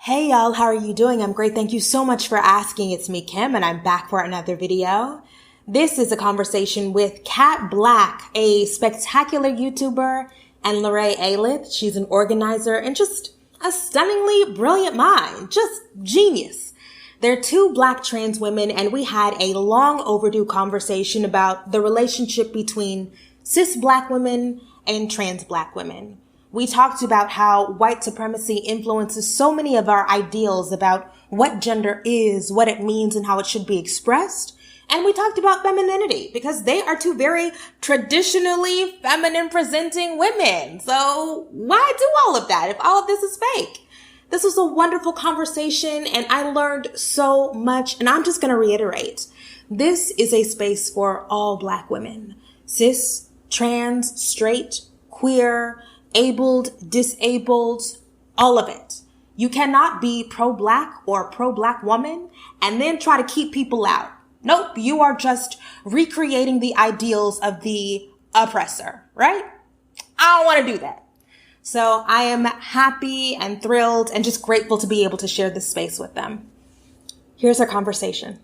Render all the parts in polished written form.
Hey y'all, how are you doing? I'm great. Thank you so much for asking. It's me, Kim, and I'm back for another video. This is a conversation with Kat Blaque, a spectacular YouTuber, and L'Lerret Ailith. She's an organizer and just a stunningly brilliant mind. Just genius. They're two Black trans women, and we had a long overdue conversation about the relationship between cis Black women and trans Black women. We talked about how white supremacy influences so many of our ideals about what gender is, what it means, and how it should be expressed. And we talked about femininity because they are two very traditionally feminine presenting women. So why do all of that if all of this is fake? This was a wonderful conversation and I learned so much. And I'm just going to reiterate, this is a space for all Black women, cis, trans, straight, queer, abled, disabled, all of it. You cannot be pro-Black or pro-Black woman and then try to keep people out. Nope, you are just recreating the ideals of the oppressor, right? I don't want to do that. So I am happy and thrilled and just grateful to be able to share this space with them. Here's our conversation.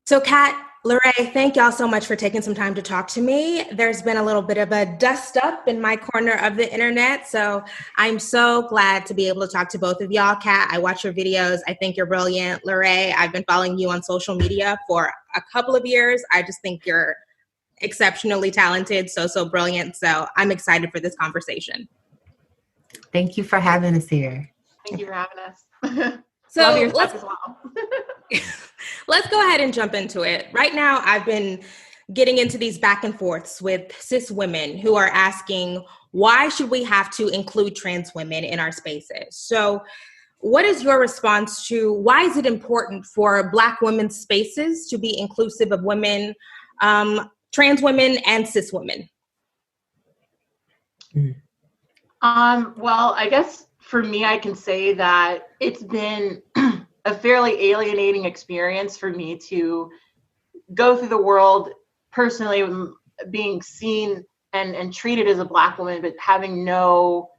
So Kat, L'Lerret, thank y'all so much for taking some time to talk to me. There's been a little bit of a dust up in my corner of the internet, so I'm so glad to be able to talk to both of y'all. Kat, I watch your videos. I think you're brilliant. L'Lerret, I've been following you on social media for a couple of years. I just think you're exceptionally talented, so brilliant. So I'm excited for this conversation. Thank you for having us here. Thank you for having us. So love your stuff as well. Let's go ahead and jump into it. Right now, I've been getting into these back and forths with cis women who are asking, why should we have to include trans women in our spaces? So what is your response to why is it important for Black women's spaces to be inclusive of women, trans women and cis women? Well, I guess for me, I can say that it's been a fairly alienating experience for me to go through the world personally being seen and treated as a Black woman, but having no,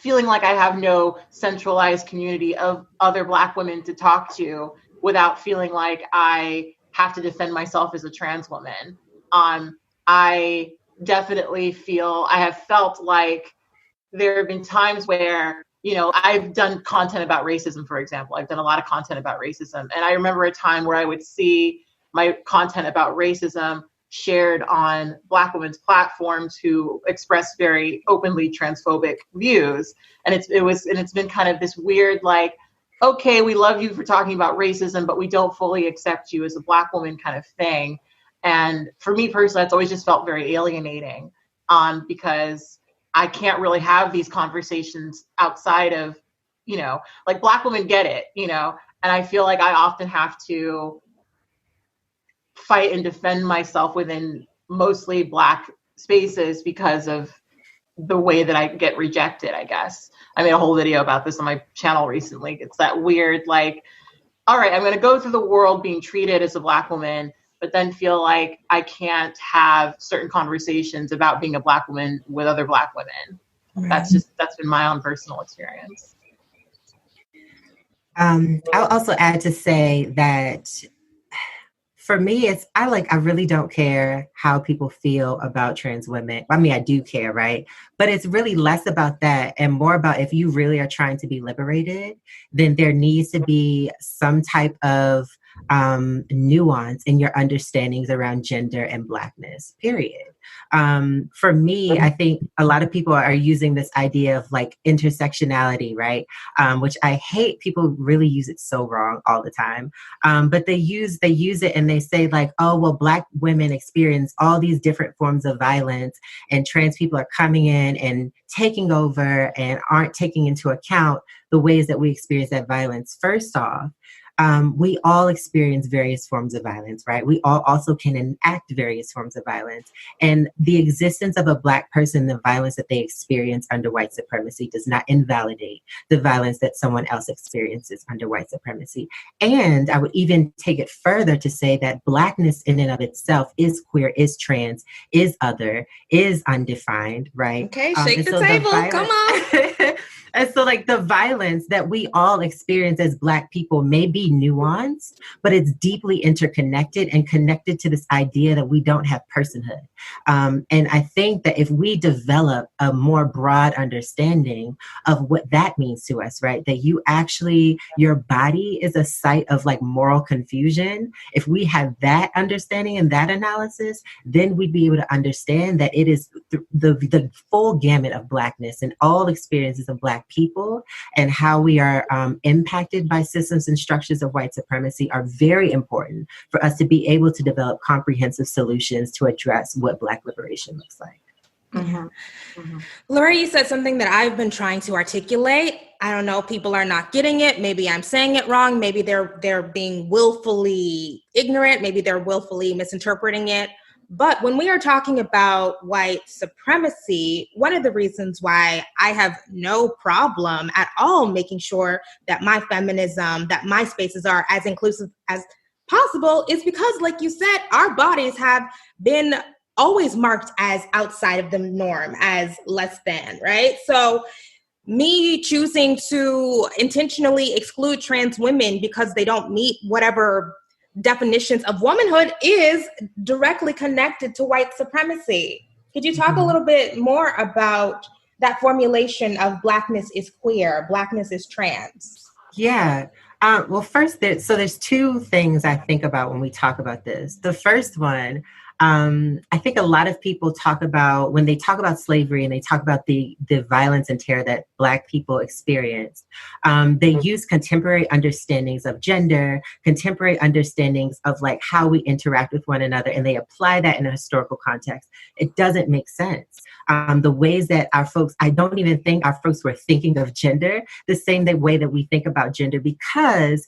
feeling like I have no centralized community of other Black women to talk to without feeling like I have to defend myself as a trans woman. I definitely I have felt like there have been times where, I've done content about racism, for example. I've done a lot of content about racism. And I remember a time where I would see my content about racism shared on Black women's platforms who express very openly transphobic views. And it's been kind of this weird, like, okay, we love you for talking about racism, but we don't fully accept you as a Black woman kind of thing. And for me personally, it's always just felt very alienating because I can't really have these conversations outside of, like Black women get it, and I feel like I often have to fight and defend myself within mostly Black spaces because of the way that I get rejected, I guess. I made a whole video about this on my channel recently. It's that weird, like, all right, I'm going to go through the world being treated as a Black woman, but then feel like I can't have certain conversations about being a Black woman with other Black women. Right. That's been my own personal experience. I'll also add to say that for me, I really don't care how people feel about trans women. I mean, I do care, right? But it's really less about that and more about if you really are trying to be liberated, then there needs to be some type of nuance in your understandings around gender and Blackness, period. For me, I think a lot of people are using this idea of like intersectionality, right? Which I hate. People really use it so wrong all the time. But they use it and they say like, oh, well, Black women experience all these different forms of violence and trans people are coming in and taking over and aren't taking into account the ways that we experience that violence. First off, we all experience various forms of violence, right? We all also can enact various forms of violence. And the existence of a Black person, the violence that they experience under white supremacy does not invalidate the violence that someone else experiences under white supremacy. And I would even take it further to say that Blackness in and of itself is queer, is trans, is other, is undefined, right? Okay, shake the table. Come on. And so like the violence that we all experience as Black people may be nuanced, but it's deeply interconnected and connected to this idea that we don't have personhood. And I think that if we develop a more broad understanding of what that means to us, right? That you actually, your body is a site of like moral confusion. If we have that understanding and that analysis, then we'd be able to understand that it is the full gamut of Blackness and all experiences of Black people and how we are impacted by systems and structures of white supremacy are very important for us to be able to develop comprehensive solutions to address what Black liberation looks like. Mm-hmm. Mm-hmm. L'Lerret, you said something that I've been trying to articulate. I don't know, people are not getting it. Maybe I'm saying it wrong. Maybe they're being willfully ignorant. Maybe they're willfully misinterpreting it. But when we are talking about white supremacy, one of the reasons why I have no problem at all making sure that my feminism, that my spaces are as inclusive as possible is because, like you said, our bodies have been always marked as outside of the norm, as less than, right? So me choosing to intentionally exclude trans women because they don't meet whatever definitions of womanhood is directly connected to white supremacy. Could you talk a little bit more about that formulation of Blackness is queer, Blackness is trans? Yeah. Well, first, there's two things I think about when we talk about this. The first one, I think a lot of people talk about, when they talk about slavery and they talk about the violence and terror that Black people experienced, they use contemporary understandings of gender, contemporary understandings of like how we interact with one another, and they apply that in a historical context. It doesn't make sense. The ways that our folks, I don't even think our folks were thinking of gender the same way that we think about gender, because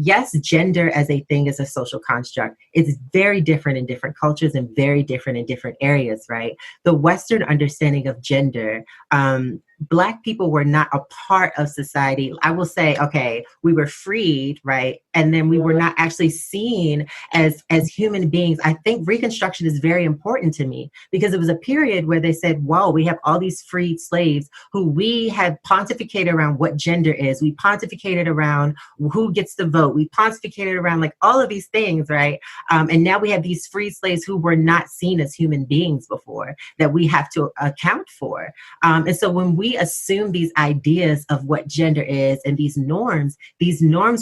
yes, gender as a thing is a social construct. It's very different in different cultures and very different in different areas, right? The Western understanding of gender, Black people were not a part of society. I will say, okay, we were freed, right? And then we were not actually seen as human beings. I think Reconstruction is very important to me because it was a period where they said, whoa, we have all these freed slaves who we have pontificated around what gender is. We pontificated around who gets to vote. We pontificated around like all of these things, right? And now we have these freed slaves who were not seen as human beings before that we have to account for. And so when we assume these ideas of what gender is and these norms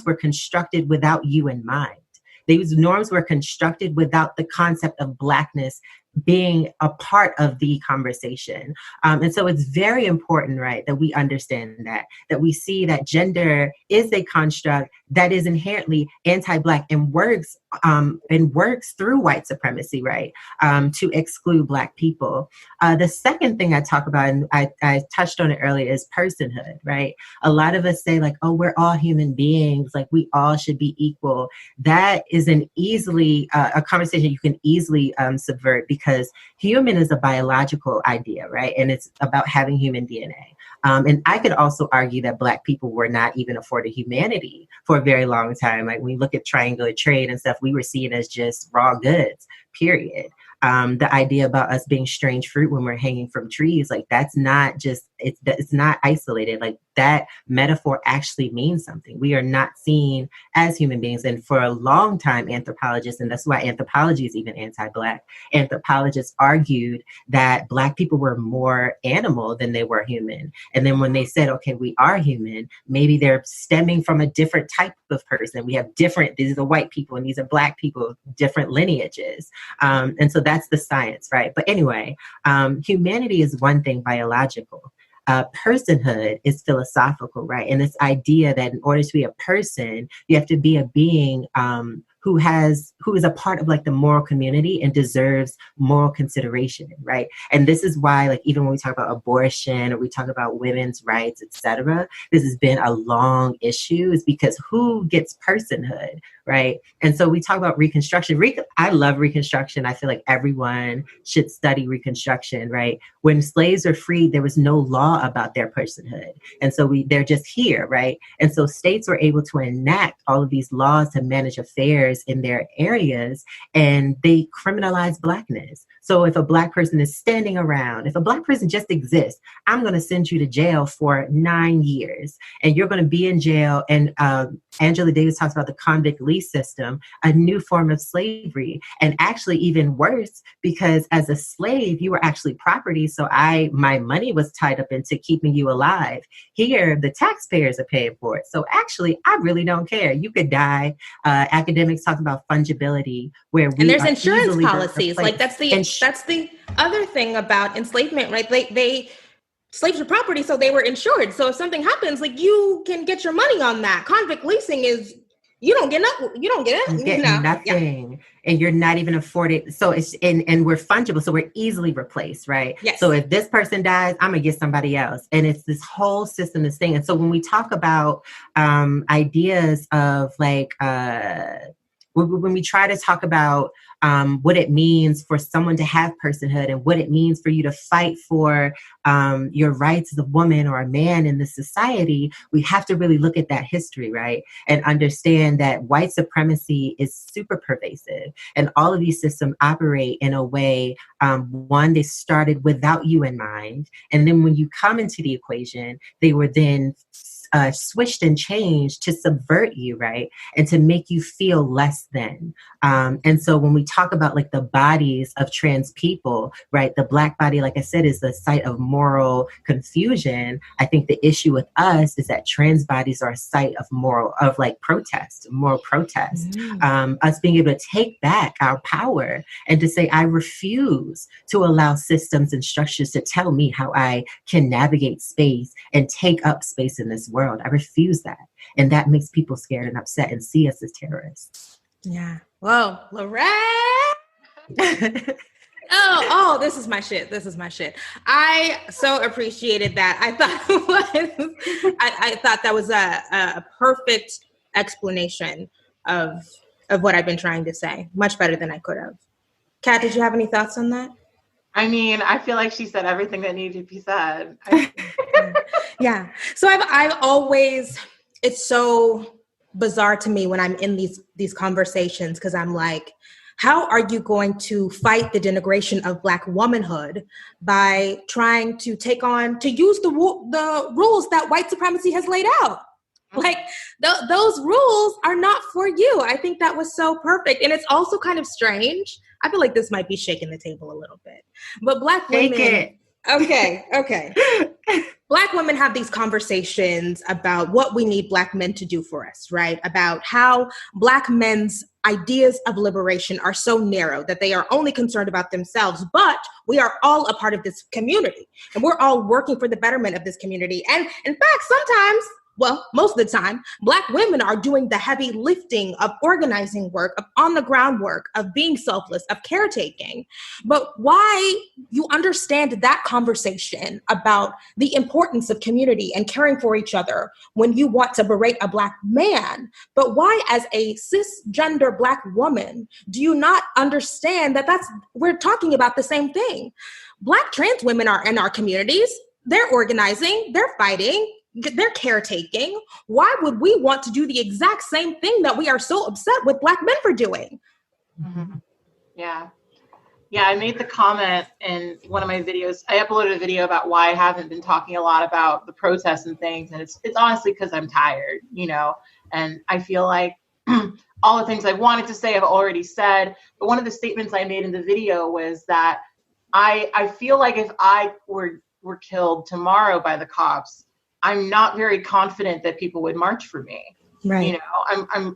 were constructed without you in mind. These norms were constructed without the concept of Blackness being a part of the conversation. And so it's very important, right, that we understand that we see that gender is a construct that is inherently anti-Black and works through white supremacy, right, to exclude Black people. The second thing I talk about, and I touched on it earlier, is personhood, right? A lot of us say like, oh, we're all human beings, like we all should be equal. That is a conversation you can easily subvert, because human is a biological idea, right? And it's about having human DNA. And I could also argue that Black people were not even afforded humanity for a very long time. Like when we look at triangular trade and stuff, we were seen as just raw goods, period. The idea about us being strange fruit when we're hanging from trees, like that's not just, it's not isolated. Like that metaphor actually means something. We are not seen as human beings. And for a long time, anthropologists, and that's why anthropology is even anti-Black, anthropologists argued that Black people were more animal than they were human. And then when they said, okay, we are human, maybe they're stemming from a different type of person. We have these are white people and these are Black people, different lineages. And so that's the science, right? But anyway, humanity is one thing, biological. Personhood is philosophical, right? And this idea that in order to be a person, you have to be a being who is a part of like the moral community and deserves moral consideration, right? And this is why, like, even when we talk about abortion or we talk about women's rights, etc., this has been a long issue, is because who gets personhood, right? And so we talk about Reconstruction. I love Reconstruction. I feel like everyone should study Reconstruction, right? When slaves were freed, there was no law about their personhood. And so they're just here, right? And so states were able to enact all of these laws to manage affairs in their areas, and they criminalize Blackness. So if a Black person is standing around, if a Black person just exists, I'm going to send you to jail for 9 years, and you're going to be in jail. And Angela Davis talks about the convict lease system, a new form of slavery, and actually even worse, because as a slave, you were actually property. So my money was tied up into keeping you alive. Here, the taxpayers are paying for it. So actually, I really don't care. You could die. Academics talk about fungibility, where and there's insurance policies. Like that's the other thing about enslavement, right? Slaves are property, so they were insured. So if something happens, like, you can get your money on that. Convict leasing is you don't get nothing. You get nothing, yeah. And you're not even afforded. So it's and we're fungible, so we're easily replaced, right? Yes. So if this person dies, I'm gonna get somebody else, and it's this whole system, this thing. And so when we talk about ideas of like when we try to talk about what it means for someone to have personhood and what it means for you to fight for your rights as a woman or a man in this society, we have to really look at that history, right? And understand that white supremacy is super pervasive. And all of these systems operate in a way, one, they started without you in mind. And then when you come into the equation, they were then switched and changed to subvert you, right? And to make you feel less than. And so when we talk about like the bodies of trans people, right? The Black body, like I said, is the site of moral confusion. I think the issue with us is that trans bodies are a site of moral protest. Us being able to take back our power and to say, I refuse to allow systems and structures to tell me how I can navigate space and take up space in this world. I refuse that. And that makes people scared and upset and see us as terrorists. Yeah. Whoa, L'Lerret. Oh, this is my shit. I so appreciated that. I thought that was a perfect explanation of what I've been trying to say. Much better than I could have. Kat, did you have any thoughts on that? I mean, I feel like she said everything that needed to be said. Yeah. So I've always, it's so bizarre to me when I'm in these conversations, because I'm like, how are you going to fight the denigration of Black womanhood by trying to use the rules that white supremacy has laid out? Like those rules are not for you. I think that was so perfect. And it's also kind of strange. I feel like this might be shaking the table a little bit, but Black women. Okay. Black women have these conversations about what we need Black men to do for us, right? About how Black men's ideas of liberation are so narrow that they are only concerned about themselves, but we are all a part of this community and we're all working for the betterment of this community. And in fact, sometimes, well, most of the time, Black women are doing the heavy lifting of organizing work, of on the ground work, of being selfless, of caretaking. But why you understand that conversation about the importance of community and caring for each other when you want to berate a Black man, but why as a cisgender Black woman do you not understand that we're talking about the same thing? Black trans women are in our communities. They're organizing, they're fighting, they're caretaking. Why would we want to do the exact same thing that we are so upset with Black men for doing? Mm-hmm. Yeah, I made the comment in one of my videos. I uploaded a video about why I haven't been talking a lot about the protests and things. And it's honestly because I'm tired, and I feel like all the things I wanted to say, I've already said. But one of the statements I made in the video was that I feel like if I were killed tomorrow by the cops, I'm not very confident that people would march for me. Right.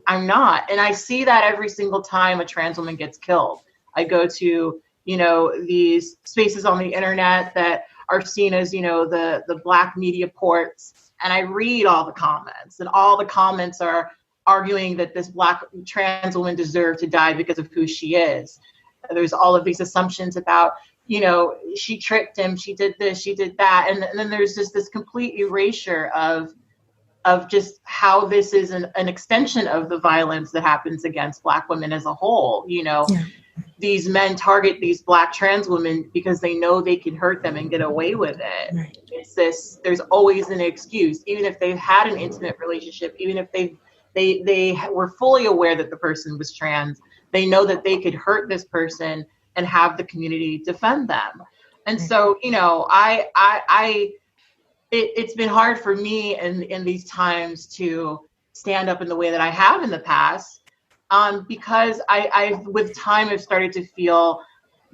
I'm not. And I see that every single time a trans woman gets killed. I go to, these spaces on the internet that are seen as, the Black media ports, and I read all the comments, and all the comments are, arguing that this Black trans woman deserved to die because of who she is. There's all of these assumptions about, she tricked him, she did this, she did that. And then there's just this complete erasure of just how this is an extension of the violence that happens against Black women as a whole. Yeah. These men target these Black trans women because they know they can hurt them and get away with it. Right. It's this, there's always an excuse, even if they've had an intimate relationship, even if they were fully aware that the person was trans, they know that they could hurt this person and have the community defend them. And so, it's been hard for me in these times to stand up in the way that I have in the past, because I've with time I've started to feel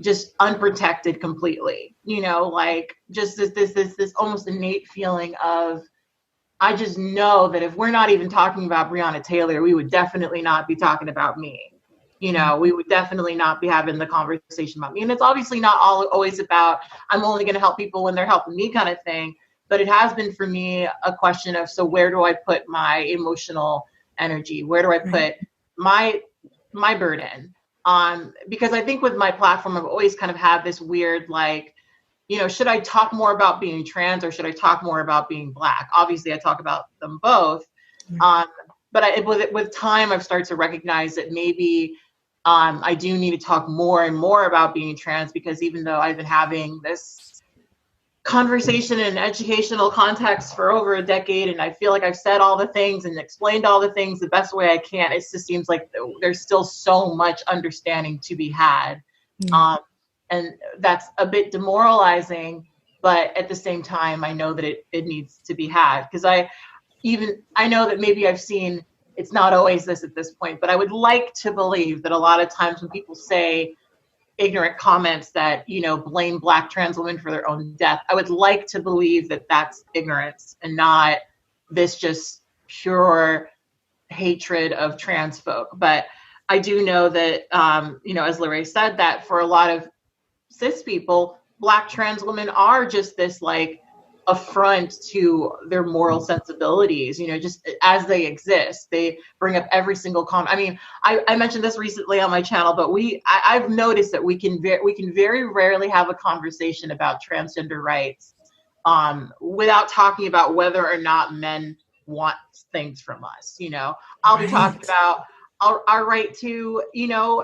just unprotected completely. Like just this almost innate feeling of, I just know that if we're not even talking about Breonna Taylor, we would definitely not be talking about me. We would definitely not be having the conversation about me. And it's obviously not always about, I'm only going to help people when they're helping me kind of thing. But it has been for me a question of, so where do I put my emotional energy? Where do I put my burden? Because I think with my platform, I've always kind of had this weird, like, should I talk more about being trans or should I talk more about being Black? Obviously, I talk about them both. But with time, I've started to recognize that maybe I do need to talk more and more about being trans, because even though I've been having this conversation in an educational context for over a decade, and I feel like I've said all the things and explained all the things the best way I can, it just seems like there's still so much understanding to be had. And that's a bit demoralizing, but at the same time, I know that it needs to be had, because I know that maybe I've seen, it's not always this at this point, but I would like to believe that a lot of times when people say ignorant comments that, blame Black trans women for their own death, I would like to believe that that's ignorance and not this just pure hatred of trans folk. But I do know that, as L'Lerret said, that for a lot of cis people, Black trans women are just this like affront to their moral sensibilities, just as they exist. They bring up every single comment. I mean, I mentioned this recently on my channel, but I've noticed that we can very rarely have a conversation about transgender rights without talking about whether or not men want things from us. I'll be talking about our right to,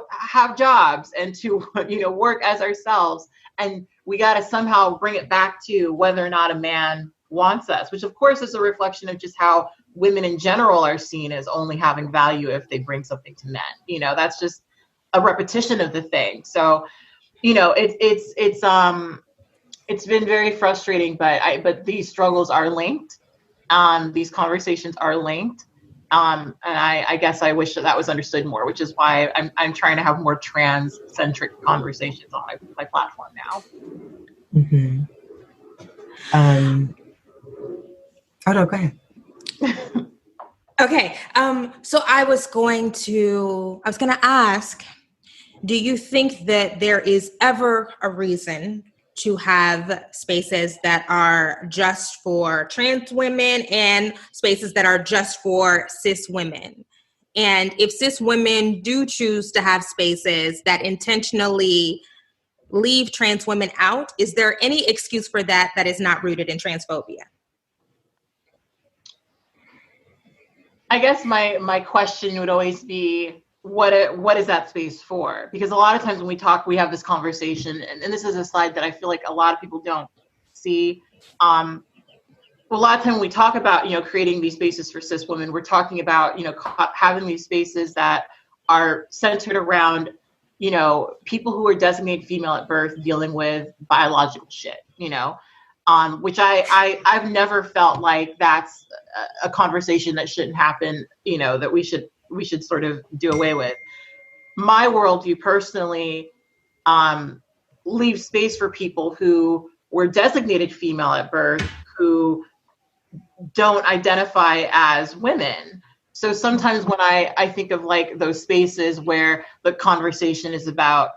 have jobs and to, work as ourselves. And we got to somehow bring it back to whether or not a man wants us, which of course is a reflection of just how women in general are seen as only having value if they bring something to men. That's just a repetition of the thing. So, it's been very frustrating, but these struggles are linked. These conversations are linked. And I guess I wish that was understood more, which is why I'm trying to have more trans-centric conversations on my platform now. Mm-hmm. Oh no, go ahead. Okay. So I was going to ask, do you think that there is ever a reason to have spaces that are just for trans women and spaces that are just for cis women? And if cis women do choose to have spaces that intentionally leave trans women out, is there any excuse for that is not rooted in transphobia? I guess my question would always be, what is that space for? Because a lot of times when we talk, we have this conversation, and this is a slide that I feel like a lot of people don't see. A lot of time when we talk about, creating these spaces for cis women, we're talking about, having these spaces that are centered around, people who are designated female at birth dealing with biological shit, which I've never felt like that's a conversation that shouldn't happen, that we should sort of do away with. My worldview personally leaves space for people who were designated female at birth who don't identify as women. So sometimes when I think of like those spaces where the conversation is about,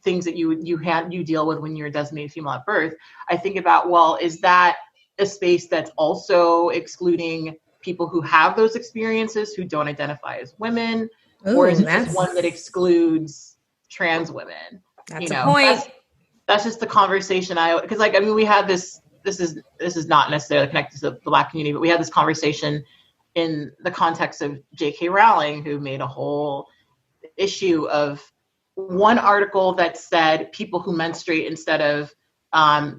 things that you deal with when you're a designated female at birth, I think about, well, is that a space that's also excluding people who have those experiences who don't identify as women? Ooh, or is it just one that excludes trans women? That's a point. That's just the conversation because like, I mean, we had this is not necessarily connected to the Black community, but we had this conversation in the context of J.K. Rowling, who made a whole issue of one article that said people who menstruate instead of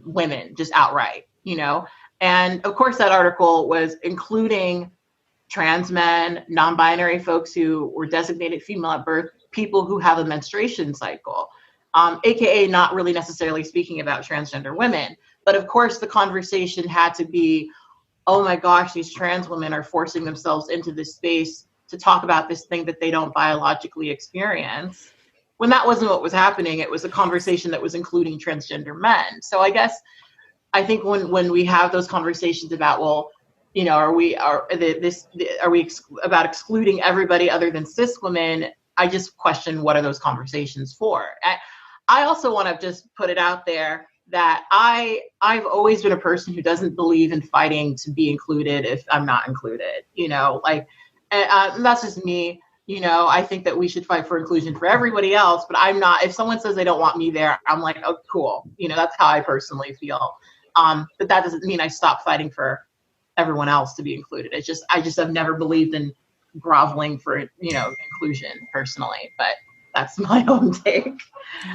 women, just outright, you know? And of course that article was including trans men, non-binary folks who were designated female at birth, people who have a menstruation cycle, AKA not really necessarily speaking about transgender women. But of course the conversation had to be, oh my gosh, these trans women are forcing themselves into this space to talk about this thing that they don't biologically experience. When that wasn't what was happening, it was a conversation that was including transgender men. So I think when we have those conversations about, well, you know, are we about excluding everybody other than cis women? I just question, what are those conversations for? I also want to just put it out there that I've always been a person who doesn't believe in fighting to be included if I'm not included, you know, like, that's just me. You know, I think that we should fight for inclusion for everybody else, but I'm not, if someone says they don't want me there, I'm like, oh, cool. You know, that's how I personally feel. But that doesn't mean I stop fighting for everyone else to be included. I just have never believed in groveling for, you know, inclusion personally, but that's my own take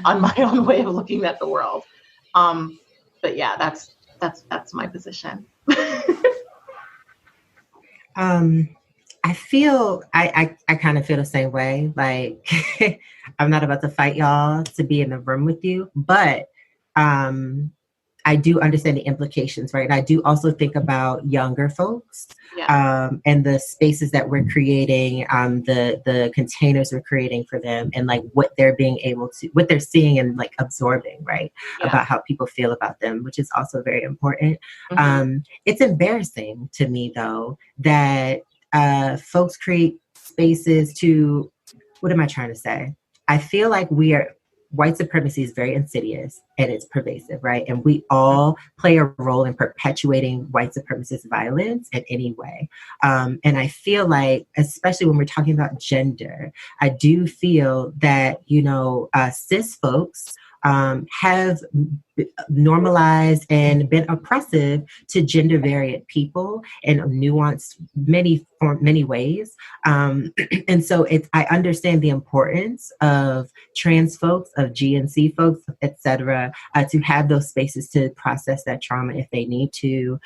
on my own way of looking at the world. But yeah, that's my position. I feel I kind of feel the same way. Like I'm not about to fight y'all to be in the room with you, but I do understand the implications, right? And I do also think about younger folks, and the spaces that we're creating, the containers we're creating for them, and like what they're seeing and like absorbing, right? Yeah. About how people feel about them, which is also very important. Mm-hmm. It's embarrassing to me though, that folks create spaces to, what am I trying to say? I feel like white supremacy is very insidious and it's pervasive, right? And we all play a role in perpetuating white supremacist violence in any way. And I feel like, especially when we're talking about gender, I do feel that, you know, cis folks have normalized and been oppressive to gender variant people in nuanced many ways. And so I understand the importance of trans folks, of GNC folks, et cetera, to have those spaces to process that trauma if they need to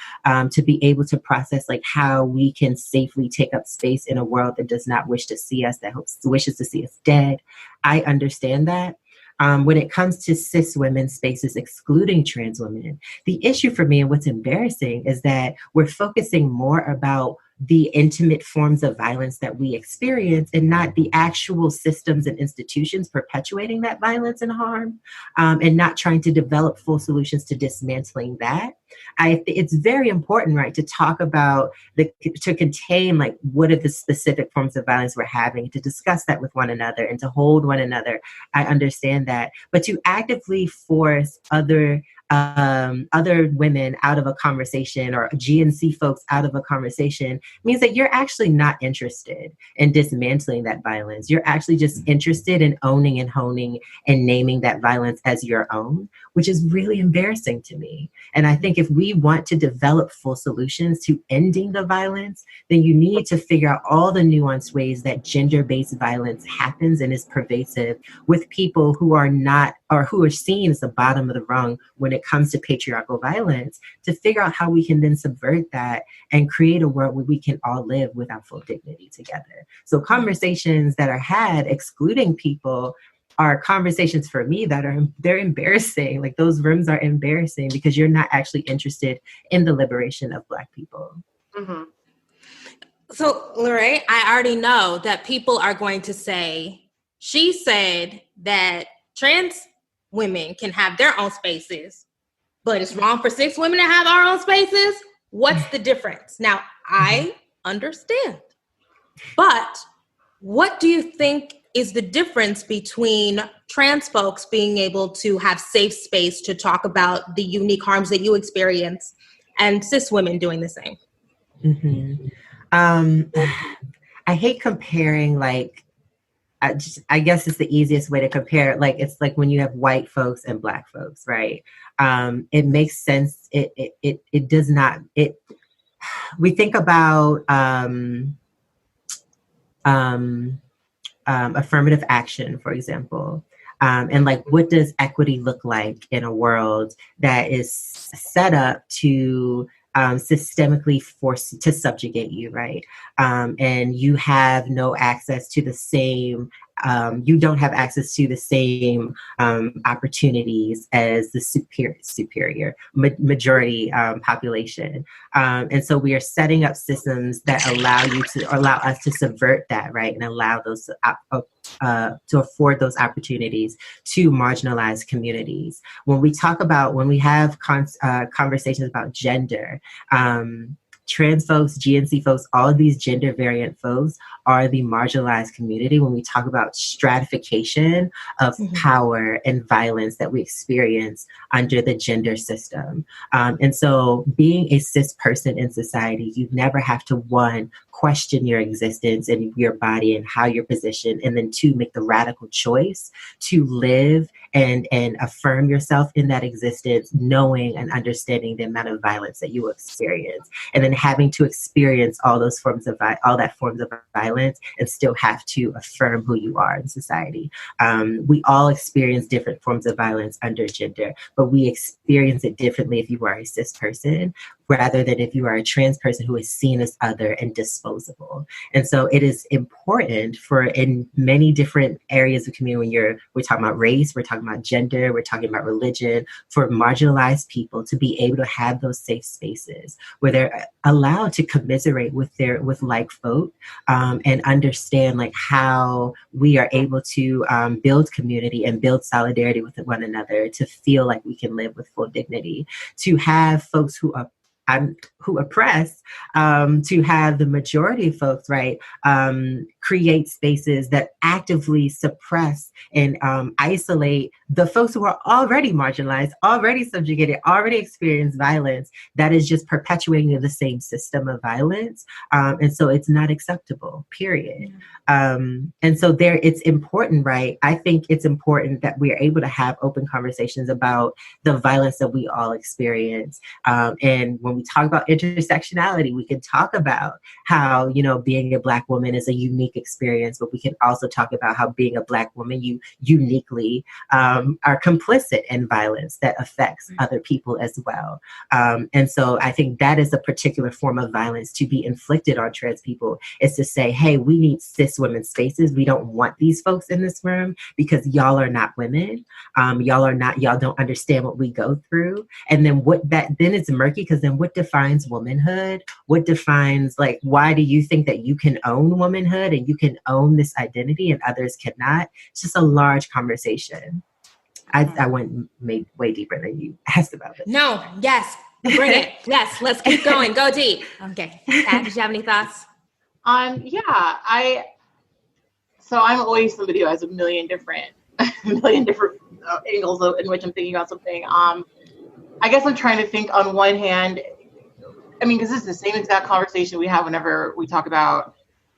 be able to process like how we can safely take up space in a world that does not wish to see us, that wishes to see us dead. I understand that. When it comes to cis women's spaces excluding trans women, the issue for me and what's embarrassing is that we're focusing more about the intimate forms of violence that we experience and not the actual systems and institutions perpetuating that violence and harm, and not trying to develop full solutions to dismantling that. It's very important, right, to talk about to contain like what are the specific forms of violence we're having, to discuss that with one another and to hold one another. I understand that, but to actively force other women out of a conversation or GNC folks out of a conversation means that you're actually not interested in dismantling that violence. You're actually just interested in owning and honing and naming that violence as your own, which is really embarrassing to me. And I think if we want to develop full solutions to ending the violence, then you need to figure out all the nuanced ways that gender-based violence happens and is pervasive with people who are not, or who are seen as the bottom of the rung when it comes to patriarchal violence, to figure out how we can then subvert that and create a world where we can all live with our full dignity together. So conversations that are had excluding people are conversations for me that they're embarrassing. Like those rooms are embarrassing because you're not actually interested in the liberation of Black people. Mm-hmm. So, L'Lerret, I already know that people are going to say, she said that trans women can have their own spaces, but it's wrong for cis women to have our own spaces. What's the difference? Now, I understand, but what do you think is the difference between trans folks being able to have safe space to talk about the unique harms that you experience and cis women doing the same? Mm-hmm. Um, I hate comparing like I guess it's the easiest way to compare it. Like it's like when you have white folks and black folks, right? It makes sense. It does not. We think about um, affirmative action, for example. And like, what does equity look like in a world that is set up to systemically force to subjugate you, right? And you have no access to the same, you don't have access to the same opportunities as the majority population. And so we are setting up systems that allow us to subvert that, right? And allow those to afford those opportunities to marginalized communities. When we have conversations about gender, trans folks, GNC folks, all of these gender variant folks are the marginalized community when we talk about stratification of power and violence that we experience under the gender system. And so being a cis person in society, you never have to, one, question your existence and your body and how you're positioned, and then two, make the radical choice to live and affirm yourself in that existence, knowing and understanding the amount of violence that you will experience, and then having to experience all that forms of violence and still have to affirm who you are in society. We all experience different forms of violence under gender, but we experience it differently if you are a cis person rather than if you are a trans person who is seen as other and disposable. And so it is important for, in many different areas of community, when we're talking about race, we're talking about gender, we're talking about religion, for marginalized people to be able to have those safe spaces where they're allowed to commiserate with like folk, and understand like how we are able to build community and build solidarity with one another, to feel like we can live with full dignity, to have folks who oppress, to have the majority of folks, right, create spaces that actively suppress and isolate the folks who are already marginalized, already subjugated, already experience violence that is just perpetuating the same system of violence. And so it's not acceptable, period. And so it's important, right? I think it's important that we are able to have open conversations about the violence that we all experience. And when we talk about intersectionality, we can talk about how, being a Black woman is a unique experience, but we can also talk about how being a Black woman, you uniquely are complicit in violence that affects other people as well. And so I think that is a particular form of violence to be inflicted on trans people, is to say, hey, we need cis women spaces. We don't want these folks in this room because y'all are not women. Y'all don't understand what we go through. And then then it's murky, because then what defines womanhood? What defines, like, why do you think that you can own womanhood and you can own this identity and others cannot? It's just a large conversation. I went way deeper than you asked about this. No, yes, bring it. Yes, let's keep going. Go deep. Okay. Kat, did you have any thoughts? So I'm always somebody who has a million different angles in which I'm thinking about something. I guess I'm trying to think, on one hand, because this is the same exact conversation we have whenever we talk about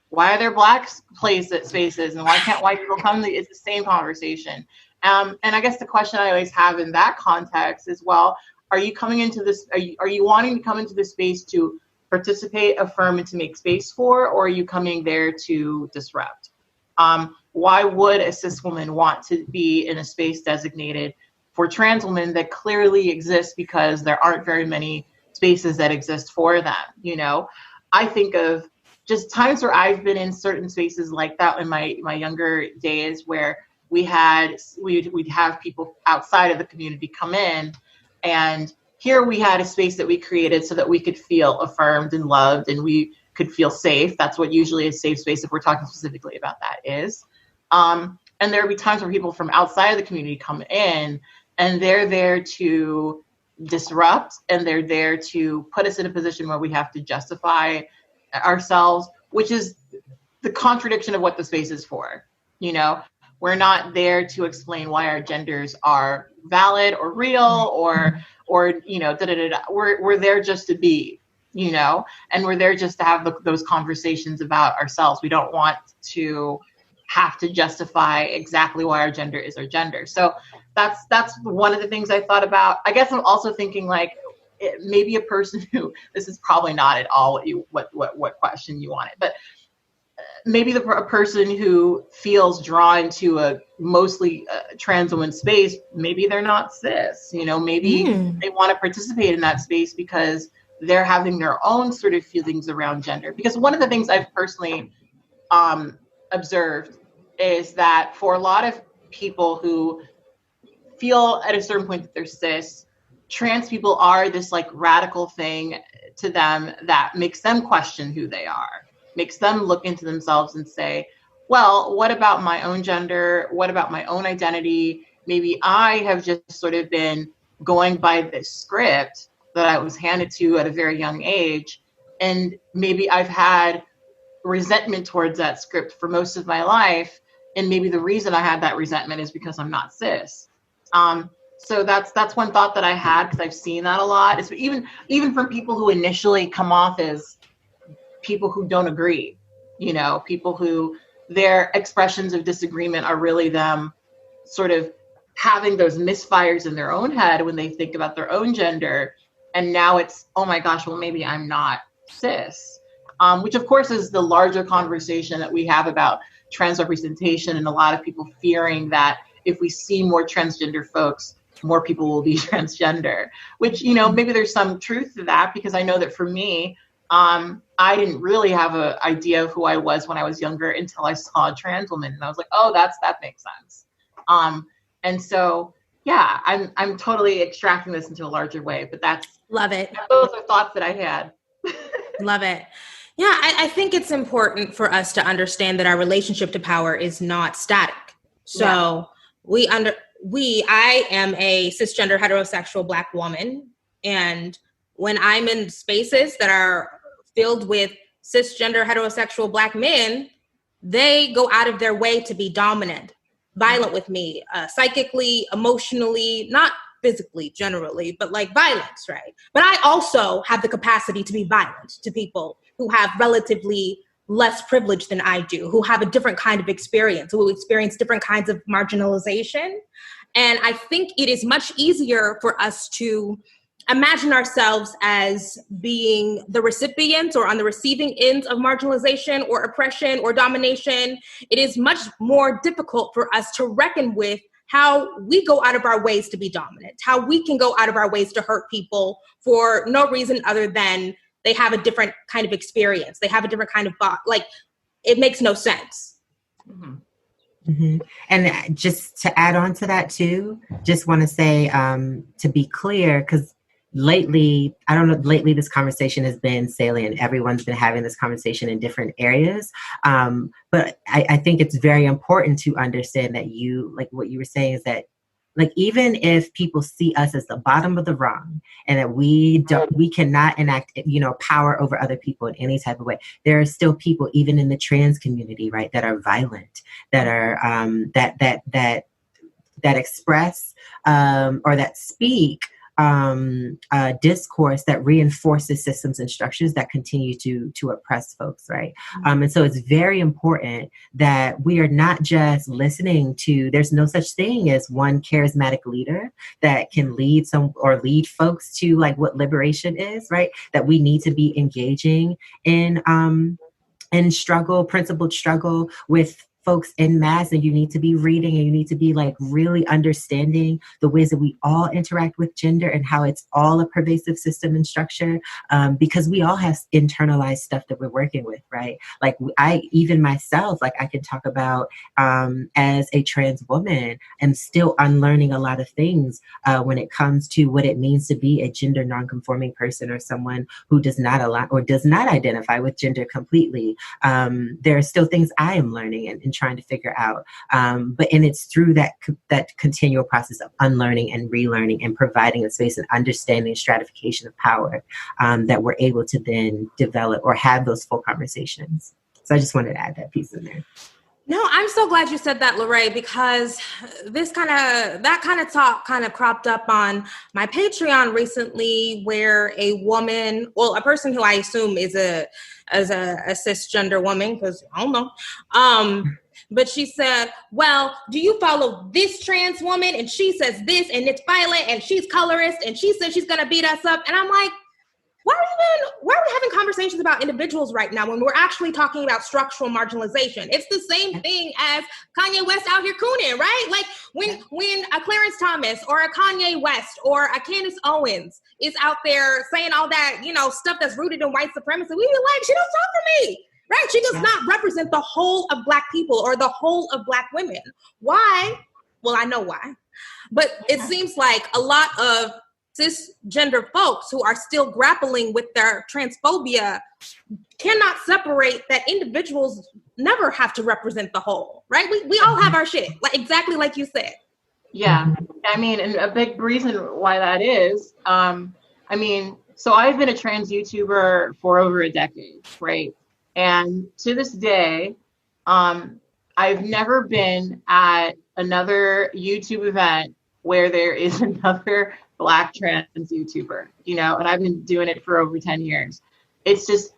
why are there Black spaces and why can't white people come? It's the same conversation. And I guess the question I always have in that context is, well, are you coming into this? Are you wanting to come into this space to participate, affirm, and to make space for, or are you coming there to disrupt? Why would a cis woman want to be in a space designated for trans women that clearly exists because there aren't very many spaces that exist for them? I think of just times where I've been in certain spaces like that in my younger days, where we'd have people outside of the community come in, and here we had a space that we created so that we could feel affirmed and loved, and we could feel safe. That's what usually a safe space, if we're talking specifically about that, is. And there would be times where people from outside of the community come in, and they're there to disrupt, and they're there to put us in a position where we have to justify ourselves, which is the contradiction of what the space is for. We're not there to explain why our genders are valid or real or We're there just to be. and we're there just to have those conversations about ourselves. We don't want to have to justify exactly why our gender is our gender. So that's one of the things I thought about. I guess I'm also thinking like maybe a person who, this is probably not at all what question you wanted, but maybe a person who feels drawn to a mostly trans woman space, maybe they're not cis, maybe they want to participate in that space because they're having their own sort of feelings around gender. Because one of the things I've personally observed is that for a lot of people who feel at a certain point that they're cis, trans people are this like radical thing to them that makes them question who they are, makes them look into themselves and say, well, what about my own gender? What about my own identity? Maybe I have just sort of been going by this script that I was handed to at a very young age. And maybe I've had resentment towards that script for most of my life. And maybe the reason I had that resentment is because I'm not cis. So that's one thought that I had, because I've seen that a lot. It's even from people who initially come off as people who don't agree, people who their expressions of disagreement are really them sort of having those misfires in their own head when they think about their own gender. And now it's, oh my gosh, well, maybe I'm not cis, which of course is the larger conversation that we have about trans representation, and a lot of people fearing that if we see more transgender folks, more people will be transgender, which, maybe there's some truth to that, because I know that for me, I didn't really have an idea of who I was when I was younger until I saw a trans woman, and I was like, oh, that makes sense. And so, yeah, I'm totally extracting this into a larger way, but love it. Those are thoughts that I had. Love it. Yeah, I think it's important for us to understand that our relationship to power is not static. So I am a cisgender heterosexual Black woman, and when I'm in spaces that are filled with cisgender heterosexual Black men, they go out of their way to be dominant, violent with me, psychically, emotionally, not physically generally, but like violence, right? But I also have the capacity to be violent to people who have relatively less privilege than I do, who have a different kind of experience, who experience different kinds of marginalization. And I think it is much easier for us to imagine ourselves as being the recipients or on the receiving ends of marginalization or oppression or domination. It is much more difficult for us to reckon with how we go out of our ways to be dominant, how we can go out of our ways to hurt people for no reason other than they have a different kind of experience. They have a different kind of like, it makes no sense. Mm-hmm. Mm-hmm. And just to add on to that too, just want to say, to be clear, because lately this conversation has been salient. Everyone's been having this conversation in different areas. But I think it's very important to understand that like what you were saying is that, like, even if people see us as the bottom of the rung and that we cannot enact, power over other people in any type of way, there are still people, even in the trans community, right, that are violent, that are, that express, or that speak, discourse that reinforces systems and structures that continue to oppress folks, right? And so it's very important that we are not just listening to, there's no such thing as one charismatic leader that can lead folks to like what liberation is, right? That we need to be engaging in principled struggle with folks en masse, and you need to be reading, and you need to be like really understanding the ways that we all interact with gender and how it's all a pervasive system and structure, because we all have internalized stuff that we're working with, right? Like even myself, like I can talk about as a trans woman, I'm still unlearning a lot of things when it comes to what it means to be a gender nonconforming person or someone who does not identify with gender completely. There are still things I am learning and trying to figure out. And it's through that continual process of unlearning and relearning and providing a space and understanding stratification of power that we're able to then develop or have those full conversations. So I just wanted to add that piece in there. No, I'm so glad you said that, L'Lerret, because that kind of talk kind of cropped up on my Patreon recently, where a woman, well, a person who I assume is a cisgender woman, because I don't know, but she said, well, do you follow this trans woman? And she says this, and it's violent, and she's colorist, and she says she's going to beat us up. And I'm like, why are we having conversations about individuals right now when we're actually talking about structural marginalization? It's the same thing as Kanye West out here cooning, right? Like when a Clarence Thomas or a Kanye West or a Candace Owens is out there saying all that, stuff that's rooted in white supremacy, we be like, she don't talk for me, right? She does not represent the whole of Black people or the whole of Black women. Why? Well, I know why. But it seems like a lot of cisgender folks who are still grappling with their transphobia cannot separate that individuals never have to represent the whole, right? We all have our shit, like exactly like you said. Yeah, I mean, and a big reason why that is, so I've been a trans YouTuber for over a decade, right? And to this day, I've never been at another YouTube event where there is another Black trans YouTuber, and I've been doing it for over 10 years. It's just,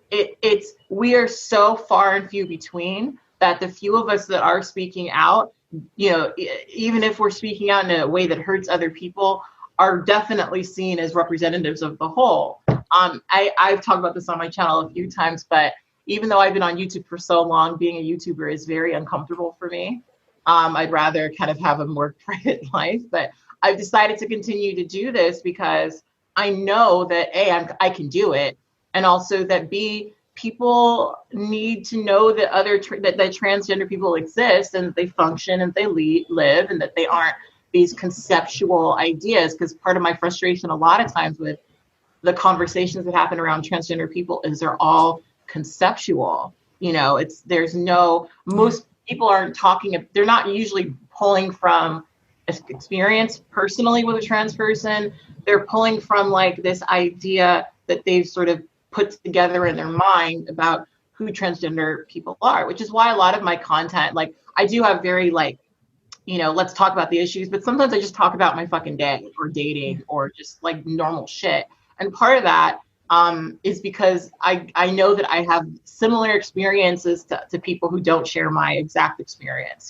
we are so far and few between that the few of us that are speaking out, even if we're speaking out in a way that hurts other people, are definitely seen as representatives of the whole. I've talked about this on my channel a few times, but even though I've been on YouTube for so long, being a YouTuber is very uncomfortable for me. I'd rather kind of have a more private life, but I've decided to continue to do this because I know that A, I can do it, and also that B, people need to know that that transgender people exist and that they function and they live and that they aren't these conceptual ideas. Because part of my frustration a lot of times with the conversations that happen around transgender people is they're all conceptual. Most people aren't talking, they're not usually pulling from experience personally with a trans person. They're pulling from like this idea that they've sort of put together in their mind about who transgender people are, which is why a lot of my content, like I do have very let's talk about the issues, but sometimes I just talk about my fucking day or dating or just like normal shit. And part of that is because I know that I have similar experiences to people who don't share my exact experience,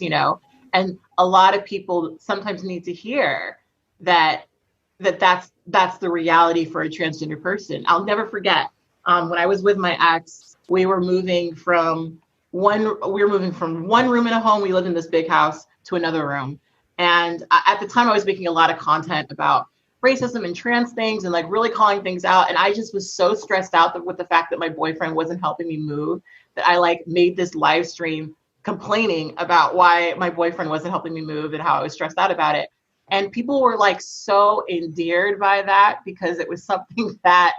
and a lot of people sometimes need to hear that's the reality for a transgender person. I'll never forget when I was with my ex, we were moving from one room in a home. We lived in this big house to another room. And at the time I was making a lot of content about racism and trans things and like really calling things out. And I just was so stressed out with the fact that my boyfriend wasn't helping me move that I like made this live stream complaining about why my boyfriend wasn't helping me move and how I was stressed out about it. And people were like so endeared by that because it was something that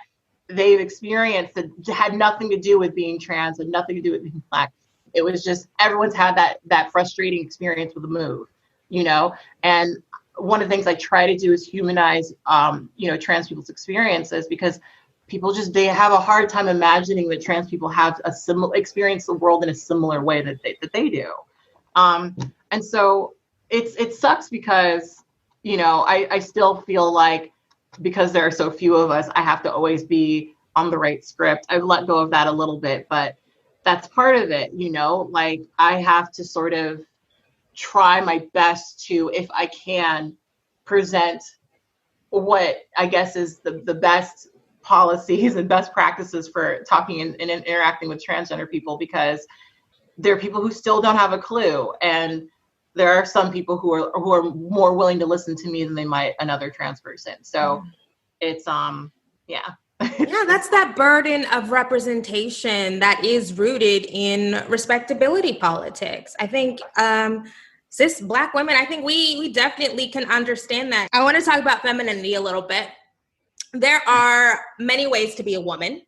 they've experienced that had nothing to do with being trans and nothing to do with being Black. It was just, everyone's had that frustrating experience with the move, and one of the things I try to do is humanize, trans people's experiences, because people they have a hard time imagining that trans people have a similar experience the world in a similar way that they do. And so it sucks because, I still feel like because there are so few of us, I have to always be on the right script. I've let go of that a little bit, but that's part of it, like I have to sort of try my best to, if I can, present what I guess is the best policies and best practices for talking and interacting with transgender people, because there are people who still don't have a clue. And there are some people who are more willing to listen to me than they might another trans person. So it's, yeah. Yeah, that's that burden of representation that is rooted in respectability politics. I think cis Black women, I think we definitely can understand that. I want to talk about femininity a little bit. There are many ways to be a woman.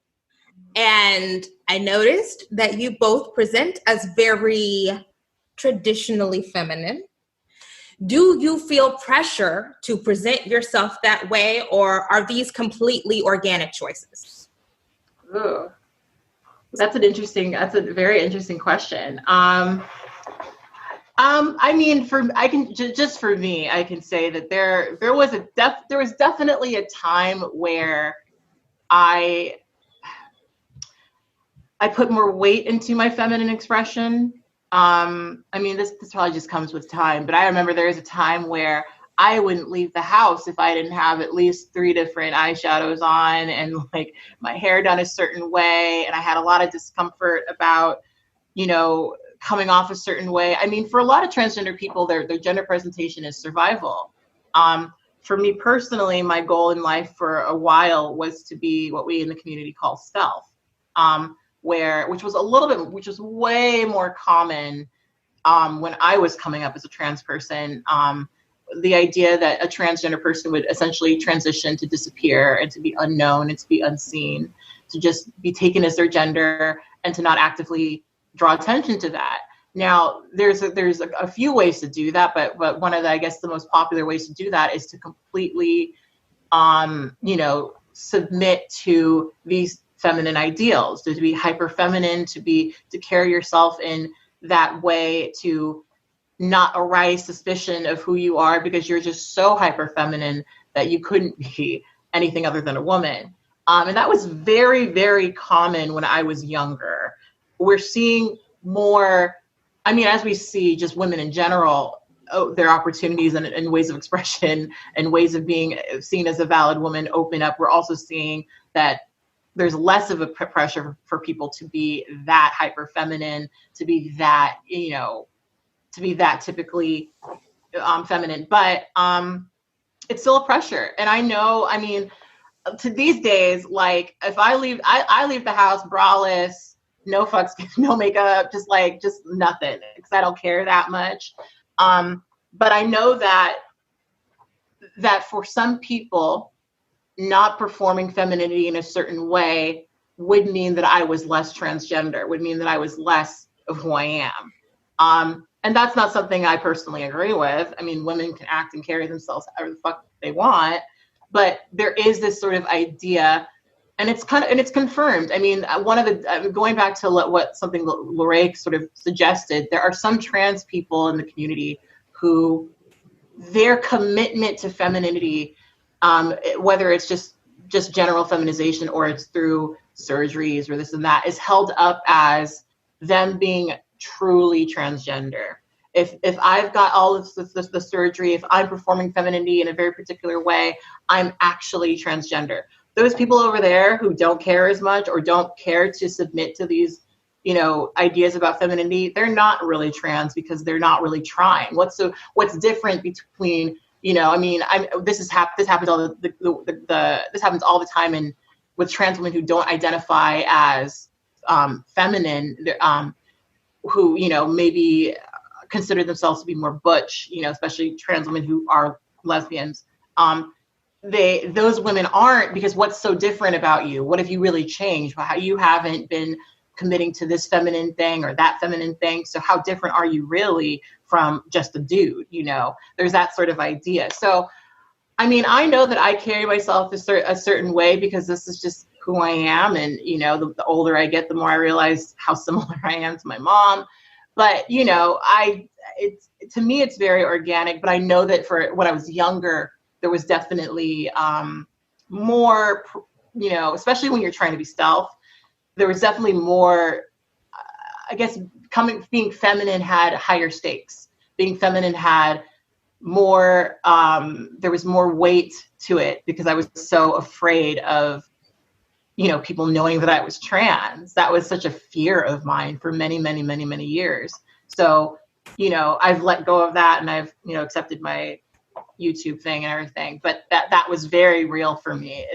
And I noticed that you both present as very traditionally feminine. Do you feel pressure to present yourself that way, or are these completely organic choices? Ooh, that's a very interesting question. I mean, just for me, I can say that there was definitely a time where I put more weight into my feminine expression. I mean, this probably just comes with time, but I remember there was a time where I wouldn't leave the house if I didn't have at least 3 different eyeshadows on and like my hair done a certain way. And I had a lot of discomfort about, coming off a certain way. I mean, for a lot of transgender people, their gender presentation is survival. For me personally, my goal in life for a while was to be what we in the community call stealth, which was way more common when I was coming up as a trans person. The idea that a transgender person would essentially transition to disappear and to be unknown and to be unseen, to just be taken as their gender and to not actively draw attention to that. Now, there's a few ways to do that, but one of the, I guess, the most popular ways to do that is to completely, submit to these feminine ideals, to be hyper feminine, to carry yourself in that way, to not arise suspicion of who you are because you're just so hyper feminine that you couldn't be anything other than a woman. And that was very, very common when I was younger. We're seeing more, I mean, as we see just women in general, their opportunities and ways of expression and ways of being seen as a valid woman open up. We're also seeing that there's less of a pressure for people to be that hyper feminine, to be that, typically feminine, but it's still a pressure. And I know, I mean, to these days, like if I leave the house braless, no fucks, no makeup, just nothing, because I don't care that much. But I know that for some people, not performing femininity in a certain way would mean that I was less transgender, would mean that I was less of who I am. And that's not something I personally agree with. I mean, women can act and carry themselves however the fuck they want, but there is this sort of idea, and it's confirmed. I mean, one of the, going back to something L'Lerret sort of suggested, there are some trans people in the community who their commitment to femininity, whether it's just general feminization or it's through surgeries or this and that, is held up as them being truly transgender. If I've got all of the surgery, if I'm performing femininity in a very particular way, I'm actually transgender. Those people over there who don't care as much or don't care to submit to these, ideas about femininity, they're not really trans because they're not really trying. What's different between, this happens all this happens all the time with trans women who don't identify as feminine, who maybe consider themselves to be more butch, especially trans women who are lesbians. Those women aren't, because what's so different about you? What have you really changed? How you haven't been committing to this feminine thing or that feminine thing. So how different are you really from just a dude? There's that sort of idea. So, I mean, I know that I carry myself a certain way because this is just who I am. And, the older I get, the more I realize how similar I am to my mom. But, to me, it's very organic. But I know that for when I was younger, there was definitely more, especially when you're trying to be stealth, there was definitely more, I guess, being feminine had higher stakes. Being feminine had more, there was more weight to it because I was so afraid of, people knowing that I was trans. That was such a fear of mine for many, many, many, many years. So, I've let go of that and I've, accepted my YouTube thing and everything. But that was very real for me.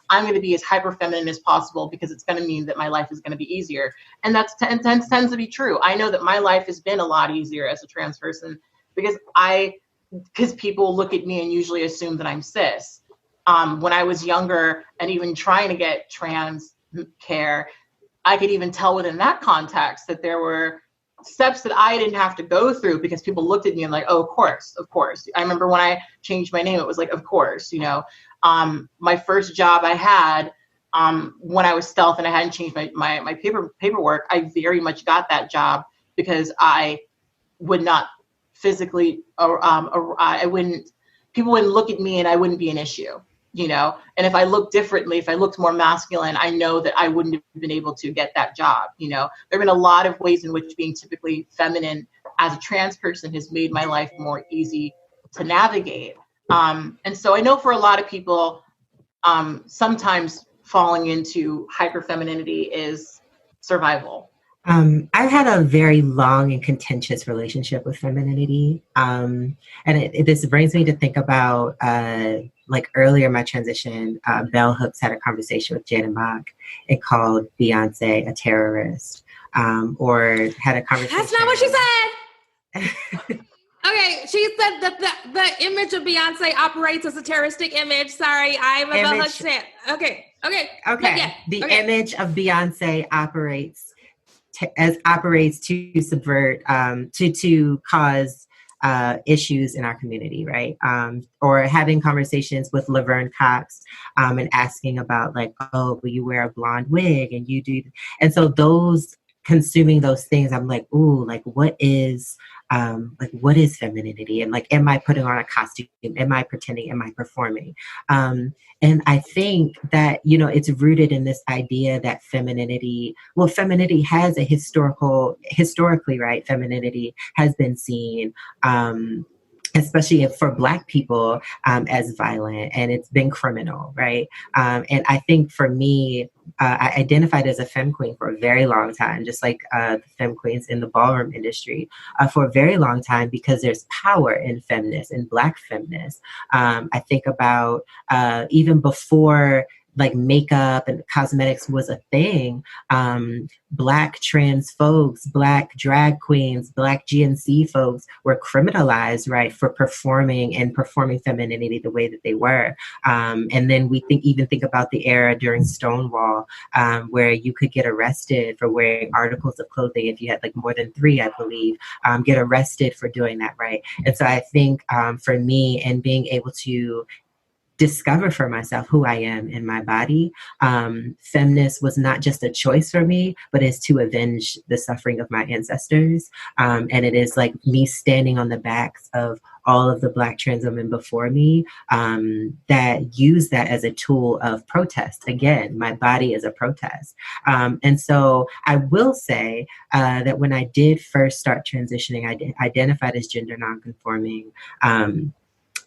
I'm going to be as hyper feminine as possible because it's going to mean that my life is going to be easier. And that tends to be true. I know that my life has been a lot easier as a trans person because people look at me and usually assume that I'm cis. When I was younger and even trying to get trans care, I could even tell within that context that there were steps that I didn't have to go through because people looked at me and like, oh, of course. I remember when I changed my name, it was like, of course, my first job I had when I was stealth and I hadn't changed my paperwork, I very much got that job because I would not physically, people wouldn't look at me and I wouldn't be an issue, you know? And if I looked differently, if I looked more masculine, I know that I wouldn't have been able to get that job, you know? There have been a lot of ways in which being typically feminine as a trans person has made my life more easy to navigate. And so I know for a lot of people, sometimes falling into hyperfemininity is survival. I've had a very long and contentious relationship with femininity. And this brings me to think about, like earlier in my transition, Bell Hooks had a conversation with Jada Mock and called Beyonce a terrorist, or had a conversation. That's not what she said. Okay, she said that the image of Beyonce operates as a terroristic image. Sorry, I'm a Bell Hooks fan. Okay. The image of Beyonce operates to subvert, to cause issues in our community, right? Or having conversations with Laverne Cox and asking about like, oh, will you wear a blonde wig and you do, and so consuming those things, I'm like, ooh, like what is femininity? And like, am I putting on a costume? Am I pretending? Am I performing? And I think that, you know, it's rooted in this idea that femininity has a historically, right? Femininity has been seen, especially for Black people, as violent, and it's been criminal, right? And I think for me, I identified as a femme queen for a very long time, just like the femme queens in the ballroom industry for a very long time, because there's power in feminists and Black feminists. I think about even before like makeup and cosmetics was a thing, Black trans folks, Black drag queens, Black GNC folks were criminalized, right, for performing femininity the way that they were. And then we think about the era during Stonewall, where you could get arrested for wearing articles of clothing if you had like more than 3, I believe, get arrested for doing that, right? And so I think for me, and being able to discover for myself who I am in my body, feminist was not just a choice for me, but is to avenge the suffering of my ancestors. And it is like me standing on the backs of all of the Black trans women before me that use that as a tool of protest. Again, my body is a protest. And so I will say that when I did first start transitioning, I identified as gender nonconforming.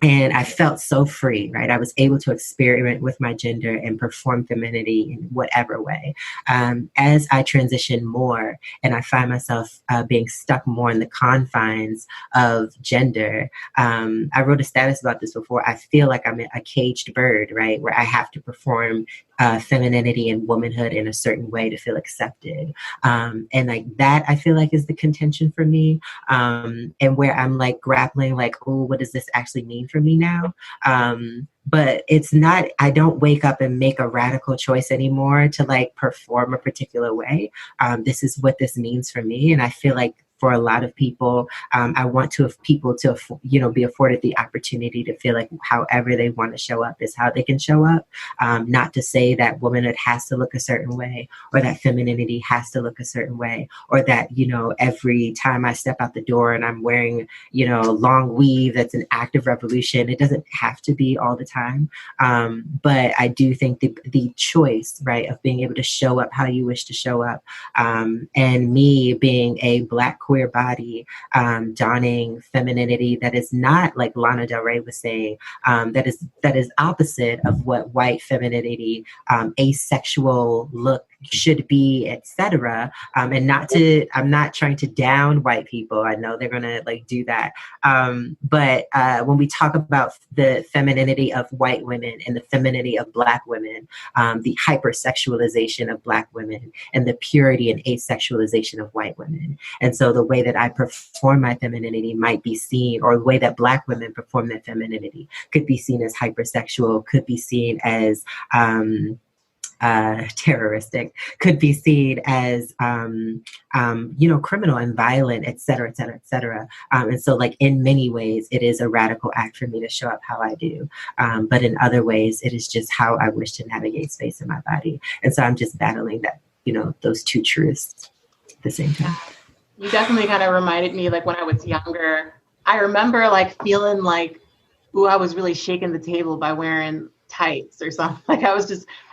And I felt so free, right? I was able to experiment with my gender and perform femininity in whatever way. As I transition more and I find myself being stuck more in the confines of gender, I wrote a status about this before. I feel like I'm a caged bird, right? Where I have to perform femininity and womanhood in a certain way to feel accepted. And like that, I feel like is the contention for me. And where I'm like grappling, like, oh, what does this actually mean for me now? But it's not, I don't wake up and make a radical choice anymore to like perform a particular way. This is what this means for me. And I feel like for a lot of people, I want people to, you know, be afforded the opportunity to feel like however they want to show up is how they can show up. Not to say that womanhood has to look a certain way, or that femininity has to look a certain way, or that, you know, every time I step out the door and I'm wearing, you know, a long weave, that's an act of revolution. It doesn't have to be all the time. But I do think the choice, right, of being able to show up how you wish to show up, and me being a Black queer body, donning femininity that is not, like Lana Del Rey was saying, that is opposite of what white femininity, asexual look should be, etc. And I'm not trying to down white people. I know they're gonna like do that. But when we talk about the femininity of white women and the femininity of Black women, the hypersexualization of Black women and the purity and asexualization of white women. And so the way that I perform my femininity might be seen, or the way that Black women perform their femininity could be seen as hypersexual, could be seen as terroristic, could be seen as, you know, criminal and violent, et cetera, et cetera, et cetera. And so like in many ways, it is a radical act for me to show up how I do. But in other ways, it is just how I wish to navigate space in my body. And so I'm just battling that, you know, those two truths at the same time. You definitely kind of reminded me, like when I was younger, I remember like feeling like, ooh, I was really shaking the table by wearing tights or something. Like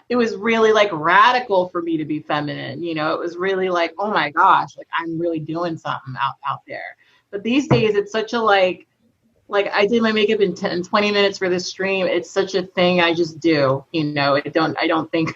it was really like radical for me to be feminine. You know, it was really like, oh my gosh, like I'm really doing something out there. But these days it's such a like I did my makeup in 20 minutes for this stream. It's such a thing I just do, you know. I don't think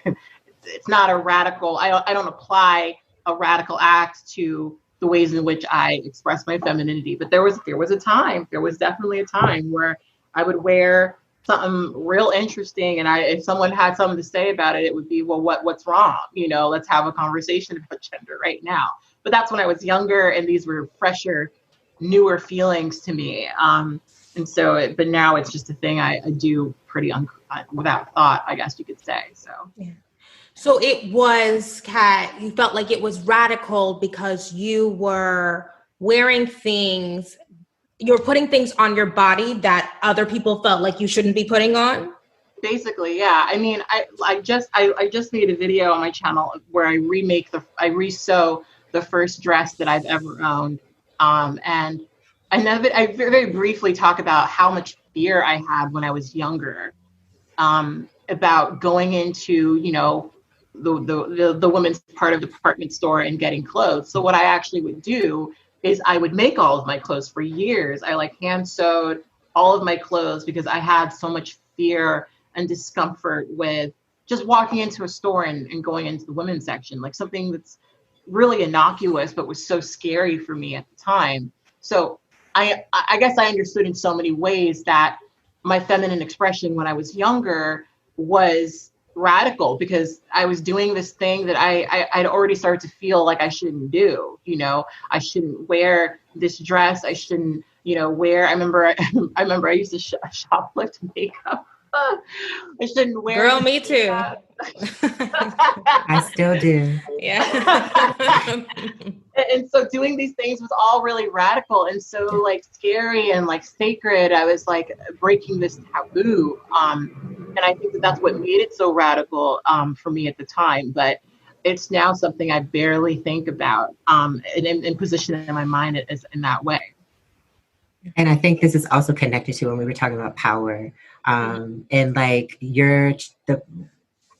it's not a radical. I don't apply a radical act to the ways in which I express my femininity. But there was definitely a time where I would wear something real interesting, and if someone had something to say about it, it would be, well, what's wrong? You know, let's have a conversation about gender right now. But that's when I was younger, and these were fresher, newer feelings to me. And so, but now it's just a thing I do pretty without thought, I guess you could say. So, yeah. So it was, Kat, you felt like it was radical because you were wearing things, you were putting things on your body that other people felt like you shouldn't be putting on? Basically, yeah. I mean, I just made a video on my channel where I resew the first dress that I've ever owned. And I very briefly talk about how much fear I had when I was younger, about going into, you know, the women's part of the department store and getting clothes. So what I actually would do is I would make all of my clothes for years. I like hand sewed all of my clothes because I had so much fear and discomfort with just walking into a store and going into the women's section, like something that's really innocuous, but was so scary for me at the time. So I guess I understood in so many ways that my feminine expression when I was younger was radical because I was doing this thing that I'd already started to feel like I shouldn't do. You know, I shouldn't wear this dress. I shouldn't, you know, wear. I remember I used to shoplift makeup. I shouldn't wear. Girl, me too. I still do. Yeah. And so doing these things was all really radical and so like scary and like sacred. I was like breaking this taboo. And I think that's what made it so radical for me at the time. But it's now something I barely think about and position it in my mind as in that way. And I think this is also connected to when we were talking about power. And like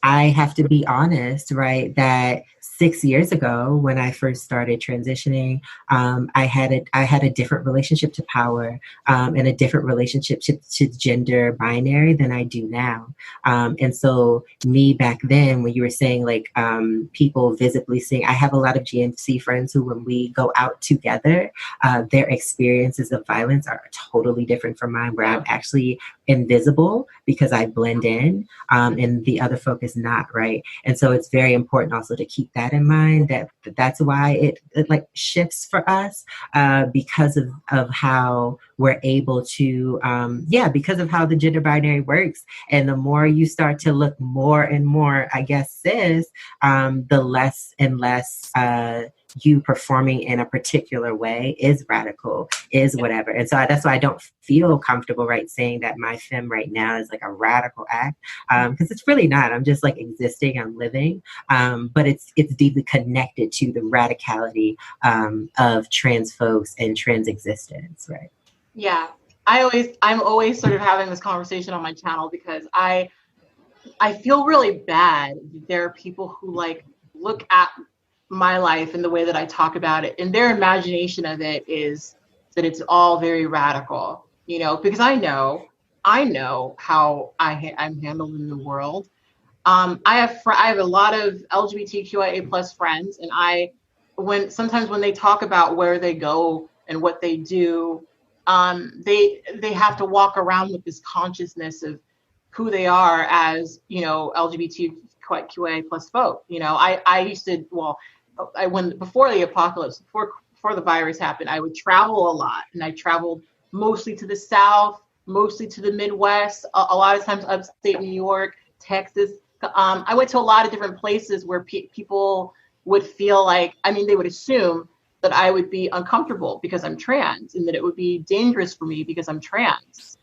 I have to be honest, right, that 6 years ago when I first started transitioning, I had a different relationship to power and a different relationship to gender binary than I do now. And so me back then, when you were saying like people visibly seeing, I have a lot of GNC friends who, when we go out together, their experiences of violence are totally different from mine, where I'm actually invisible because I blend in, and the other folk is not, right? And so it's very important also to keep that in mind, that's why it like shifts for us, because of how we're able to, because of how the gender binary works. And the more you start to look more and more, I guess, cis, the less and less you performing in a particular way is radical, is whatever. And so that's why I don't feel comfortable, right, saying that my femme right now is like a radical act, because it's really not. I'm just like existing, I'm living, but it's deeply connected to the radicality of trans folks and trans existence, right? Yeah, I'm always sort of having this conversation on my channel because I feel really bad. There are people who like look at my life and the way that I talk about it, and their imagination of it is that it's all very radical, you know, because I know how I'm handled in the world. I have a lot of LGBTQIA plus friends, and sometimes when they talk about where they go and what they do, they have to walk around with this consciousness of who they are as, you know, LGBTQIA plus folk. You know, I used to, before the apocalypse, before the virus happened, I would travel a lot, and I traveled mostly to the South, mostly to the Midwest, a lot of times upstate New York, Texas. I went to a lot of different places where people would feel like, I mean, they would assume that I would be uncomfortable because I'm trans, and that it would be dangerous for me because I'm trans.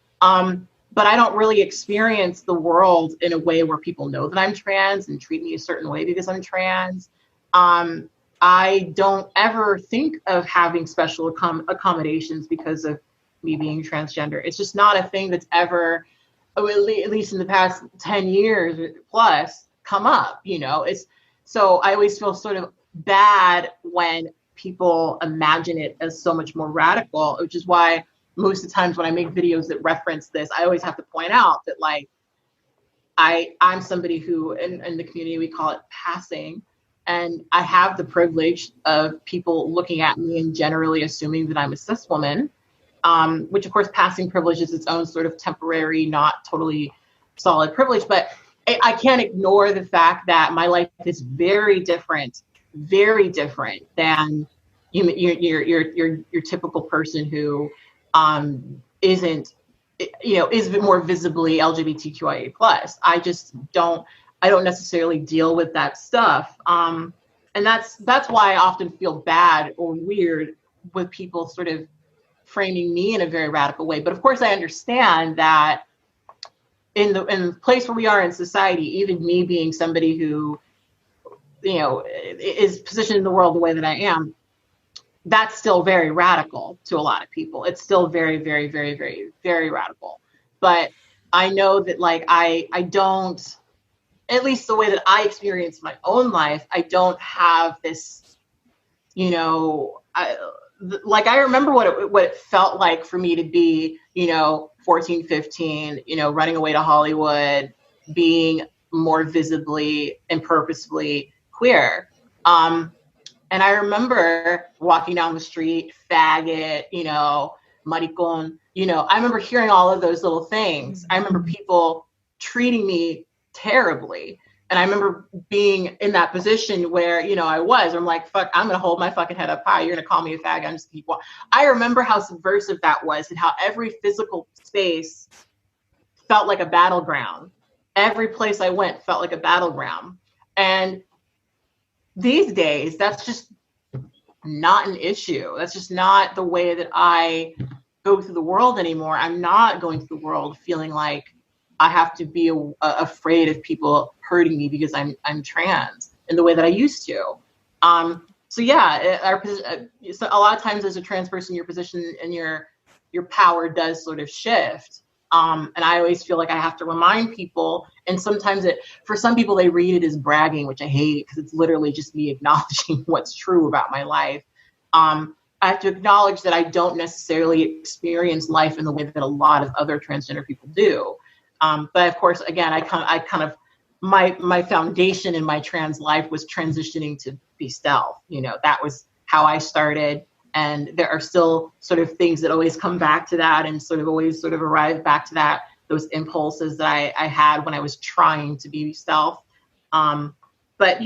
But I don't really experience the world in a way where people know that I'm trans and treat me a certain way because I'm trans. I don't ever think of having special accommodations because of me being transgender. It's just not a thing that's ever, at least in the past 10 years plus, come up, It's so I always feel sort of bad when people imagine it as so much more radical, which is why most of the times when I make videos that reference this, I always have to point out that like I'm somebody who in the community we call it passing, and I have the privilege of people looking at me and generally assuming that I'm a cis woman, which of course passing privilege is its own sort of temporary, not totally solid privilege, but I can't ignore the fact that my life is very different than your typical person who isn't, is more visibly LGBTQIA plus. I don't necessarily deal with that stuff. And that's why I often feel bad or weird with people sort of framing me in a very radical way. But of course I understand that in the place where we are in society, even me being somebody who, is positioned in the world the way that I am, that's still very radical to a lot of people. It's still very, very, very, very, very radical. But I know that like, I don't, at least the way that I experience my own life, I don't have this, I remember what it felt like for me to be, 14, 15, running away to Hollywood, being more visibly and purposefully queer. And I remember walking down the street, faggot, maricon, I remember hearing all of those little things. I remember people treating me terribly. And I remember being in that position where, I'm like, fuck, I'm going to hold my fucking head up high. You're going to call me a fag. I'm just keep walking. I remember how subversive that was and how every physical space felt like a battleground. Every place I went felt like a battleground. And these days, that's just not an issue. That's just not the way that I go through the world anymore. I'm not going through the world feeling like I have to be afraid of people hurting me because I'm trans in the way that I used to. So yeah, so a lot of times as a trans person, your position and your power does sort of shift. And I always feel like I have to remind people, and sometimes for some people, they read it as bragging, which I hate because it's literally just me acknowledging what's true about my life. I have to acknowledge that I don't necessarily experience life in the way that a lot of other transgender people do. But of course, again, my foundation in my trans life was transitioning to be stealth. That was how I started. And there are still sort of things that always come back to that and sort of always sort of arrive back to that, those impulses that I had when I was trying to be stealth. But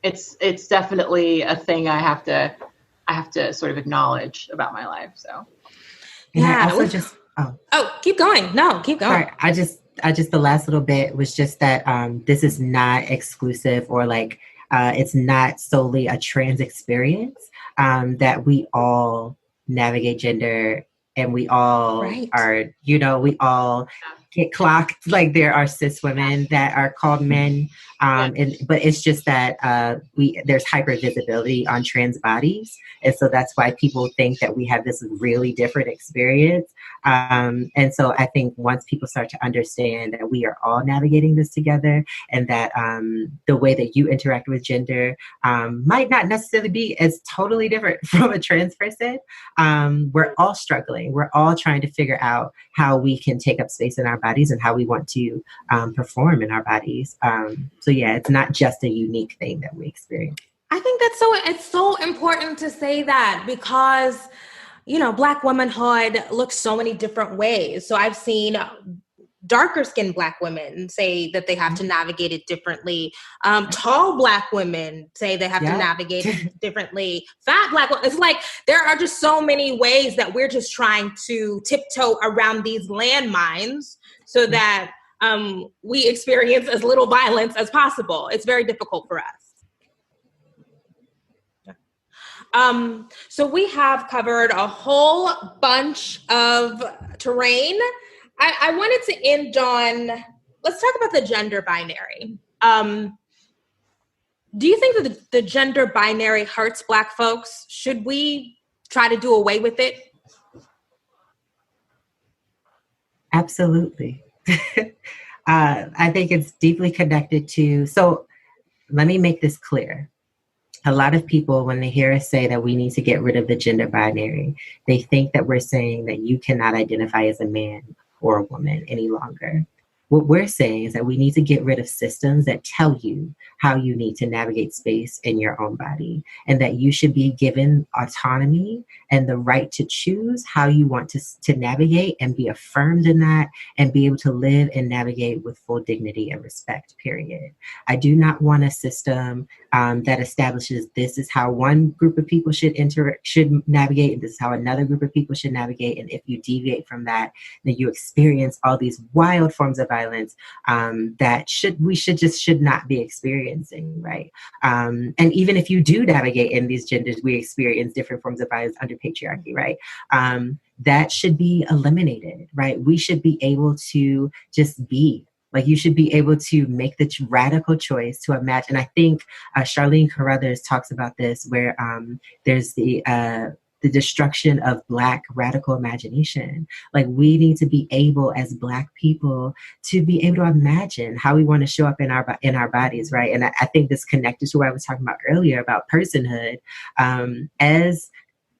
it's definitely a thing I have to sort of acknowledge about my life. So. Yeah. Keep going. No, keep going. Sorry, I just the last little bit was just that this is not exclusive or like it's not solely a trans experience, that we all navigate gender and we all are, we all get clocked. Like there are cis women that are called men. But it's just that there's hyper visibility on trans bodies. And so that's why people think that we have this really different experience. And so I think once people start to understand that we are all navigating this together and that the way that you interact with gender might not necessarily be as totally different from a trans person, we're all struggling. We're all trying to figure out how we can take up space in our bodies and how we want to perform in our bodies. So yeah, it's not just a unique thing that we experience. I think it's so important to say that because, Black womanhood looks so many different ways. So I've seen darker skinned Black women say that they have to navigate it differently. Tall Black women say they have to navigate it differently. Fat Black women, it's like there are just so many ways that we're just trying to tiptoe around these landmines so that we experience as little violence as possible. It's very difficult for us. So we have covered a whole bunch of terrain. I wanted to end on, let's talk about the gender binary. Do you think that the gender binary hurts Black folks? Should we try to do away with it? Absolutely. I think it's deeply connected to, so let me make this clear. A lot of people, when they hear us say that we need to get rid of the gender binary, they think that we're saying that you cannot identify as a man or a woman any longer. What we're saying is that we need to get rid of systems that tell you how you need to navigate space in your own body, and that you should be given autonomy and the right to choose how you want to navigate and be affirmed in that and be able to live and navigate with full dignity and respect, period. I do not want a system that establishes this is how one group of people should navigate, and this is how another group of people should navigate. And if you deviate from that, then you experience all these wild forms of violence that we should not be experiencing, right? And even if you do navigate in these genders, we experience different forms of violence under patriarchy, right? That should be eliminated, right? We should be able to just be. Like, you should be able to make the radical choice to imagine. I think Charlene Carruthers talks about this, where there's the destruction of Black radical imagination. Like, we need to be able, as Black people, to be able to imagine how we want to show up in our bodies, right? And I think this connected to what I was talking about earlier about personhood, as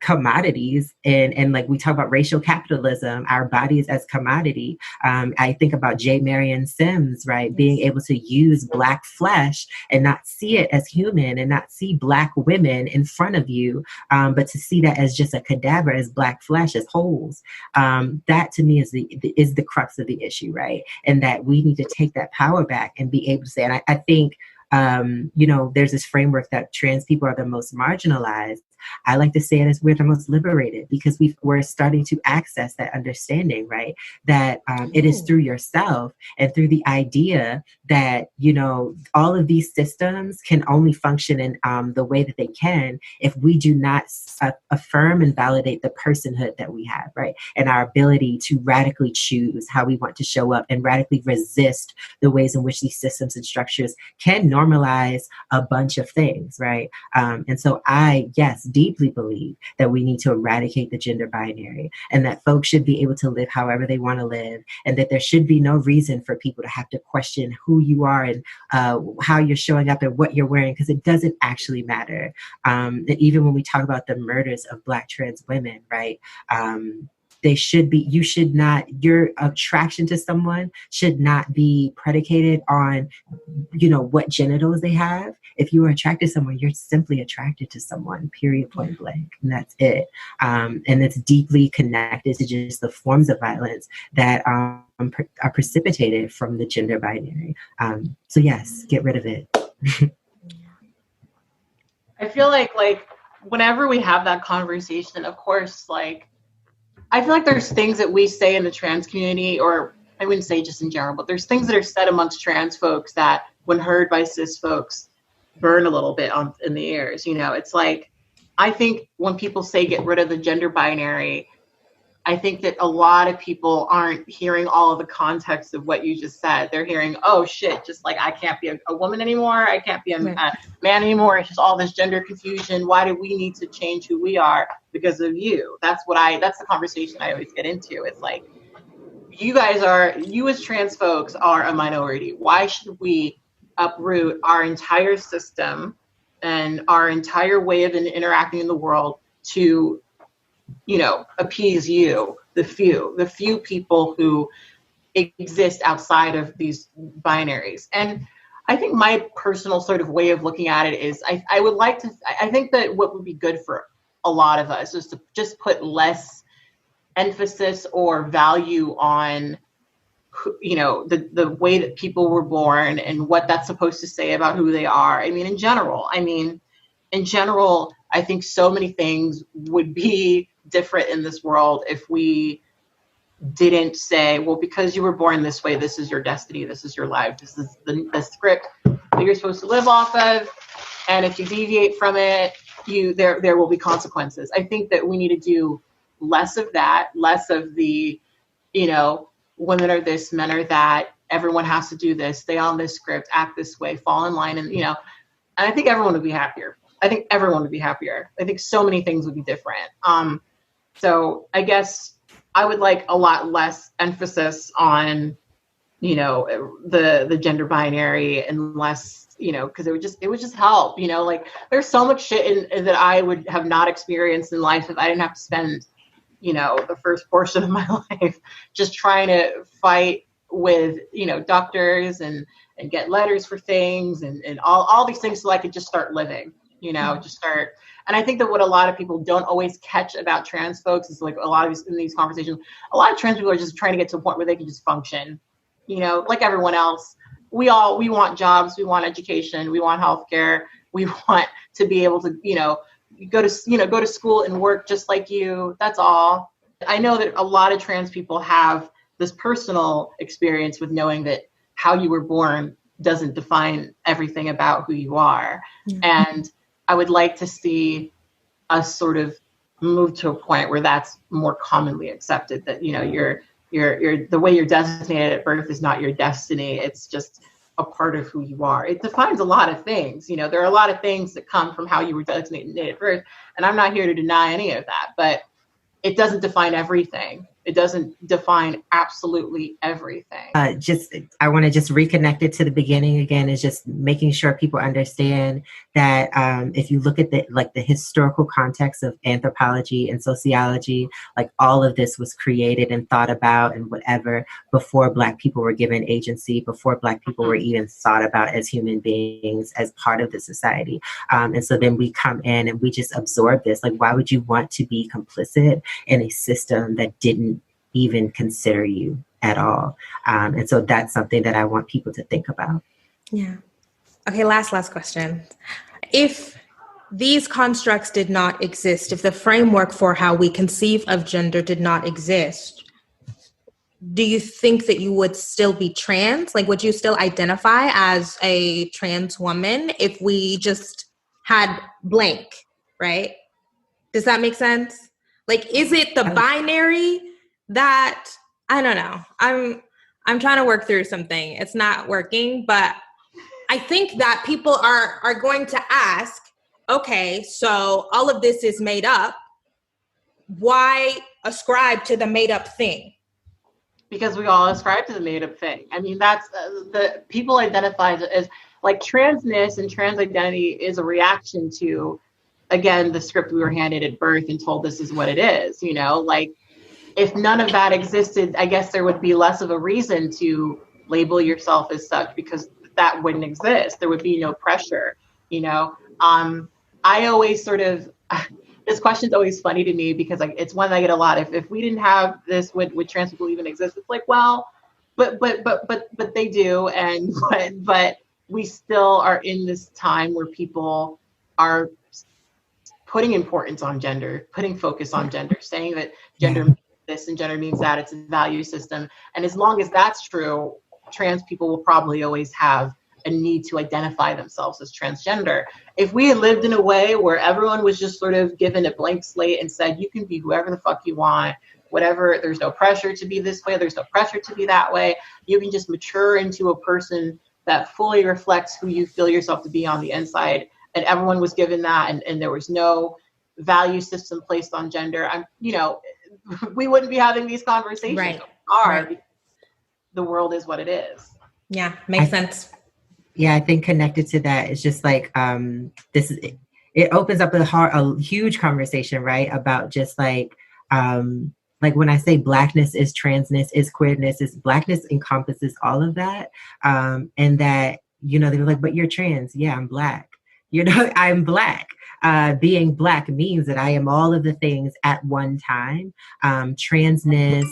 commodities, and like we talk about racial capitalism, our bodies as commodity. I think about J. Marion Sims, right? Being able to use Black flesh and not see it as human, and not see Black women in front of you, but to see that as just a cadaver, as Black flesh, as holes. That to me is the crux of the issue, right? And that we need to take that power back and be able to say, and I think there's this framework that trans people are the most marginalized. I like to say it as we're the most liberated, because we're starting to access that understanding, right? That it is through yourself and through the idea that, all of these systems can only function in the way that they can if we do not affirm and validate the personhood that we have, right? And our ability to radically choose how we want to show up and radically resist the ways in which these systems and structures can normalize a bunch of things, right? And so I, yes, deeply believe that we need to eradicate the gender binary, and that folks should be able to live however they want to live, and that there should be no reason for people to have to question who you are and how you're showing up and what you're wearing, because it doesn't actually matter. And even when we talk about the murders of Black trans women, right? Your attraction to someone should not be predicated on, what genitals they have. If you are attracted to someone, you're simply attracted to someone, period, point blank. And that's it. And it's deeply connected to just the forms of violence that are precipitated from the gender binary. So yes, get rid of it. I feel like whenever we have that conversation, of course, I feel like there's things that we say in the trans community, or I wouldn't say just in general, but there's things that are said amongst trans folks that, when heard by cis folks, burn a little bit in the ears. It's like, I think when people say get rid of the gender binary, I think that a lot of people aren't hearing all of the context of what you just said. They're hearing, oh shit, just like I can't be a woman anymore. I can't be a man anymore. It's just all this gender confusion. Why do we need to change who we are because of you? That's the conversation I always get into. It's like, you as trans folks are a minority. Why should we uproot our entire system and our entire way of interacting in the world to appease you, the few people who exist outside of these binaries? And I think my personal sort of way of looking at it is I think that what would be good for a lot of us is to just put less emphasis or value on the way that people were born and what that's supposed to say about who they are. In general, I think so many things would be different in this world if we didn't say, well, because you were born this way, this is your destiny, this is your life, this is the script that you're supposed to live off of, and if you deviate from it, there will be consequences. I think that we need to do less of that, less of the, women are this, men are that, everyone has to do this, stay on this script, act this way, fall in line, and I think everyone would be happier. I think everyone would be happier. I think so many things would be different. So I guess I would like a lot less emphasis on, the gender binary, and less, because it would just help, like there's so much shit that I would have not experienced in life if I didn't have to spend, the first portion of my life just trying to fight with, doctors and get letters for things and all these things so I could just start living, just start. And I think that what a lot of people don't always catch about trans folks is like a lot of in these conversations, a lot of trans people are just trying to get to a point where they can just function, like everyone else. We want jobs, we want education, we want healthcare, we want to be able to, go to school and work just like you. That's all. I know that a lot of trans people have this personal experience with knowing that how you were born doesn't define everything about who you are. Mm-hmm. And I would like to see us sort of move to a point where that's more commonly accepted, that, you're the way you're designated at birth is not your destiny. It's just a part of who you are. It defines a lot of things. There are a lot of things that come from how you were designated at birth. And I'm not here to deny any of that, but it doesn't define everything. It doesn't define absolutely everything. I want to just reconnect it to the beginning again, is just making sure people understand that if you look at the historical context of anthropology and sociology, like all of this was created and thought about and whatever before Black people were given agency, before Black people were even thought about as human beings, as part of the society. And so then we come in and we just absorb this. Like, why would you want to be complicit in a system that didn't even consider you at all? And so that's something that I want people to think about. Yeah. Okay, last question. If these constructs did not exist, if the framework for how we conceive of gender did not exist, do you think that you would still be trans? Like, would you still identify as a trans woman if we just had blank, right? Does that make sense? Like, is it the binary that, I don't know. I'm trying to work through something. It's not working, but I think that people are going to ask, okay, so all of this is made up. Why ascribe to the made up thing? Because we all ascribe to the made up thing. I mean, that's the people identify as like transness, and trans identity is a reaction to, again, the script we were handed at birth and told this is what it is, like if none of that existed, I guess there would be less of a reason to label yourself as such, because that wouldn't exist. There would be no pressure, I always sort of, this question's always funny to me because it's one that I get a lot. If we didn't have this, would trans people even exist? It's like, well, but they do. And, but we still are in this time where people are putting importance on gender, putting focus on gender, saying that gender means this and gender means that. It's a value system. And as long as that's true, trans people will probably always have a need to identify themselves as transgender. If we had lived in a way where everyone was just sort of given a blank slate and said, you can be whoever the fuck you want, whatever, there's no pressure to be this way, there's no pressure to be that way, you can just mature into a person that fully reflects who you feel yourself to be on the inside, and everyone was given that, and there was no value system placed on gender, we wouldn't be having these conversations. Right. The world is what it is. Yeah, makes sense. Yeah, I think connected to that, it's just like it opens up a huge conversation, right? About just like when I say Blackness is transness, is queerness, is Blackness encompasses all of that, and that they're like, but you're trans. Yeah, I'm Black. I'm Black. Being Black means that I am all of the things at one time. Transness,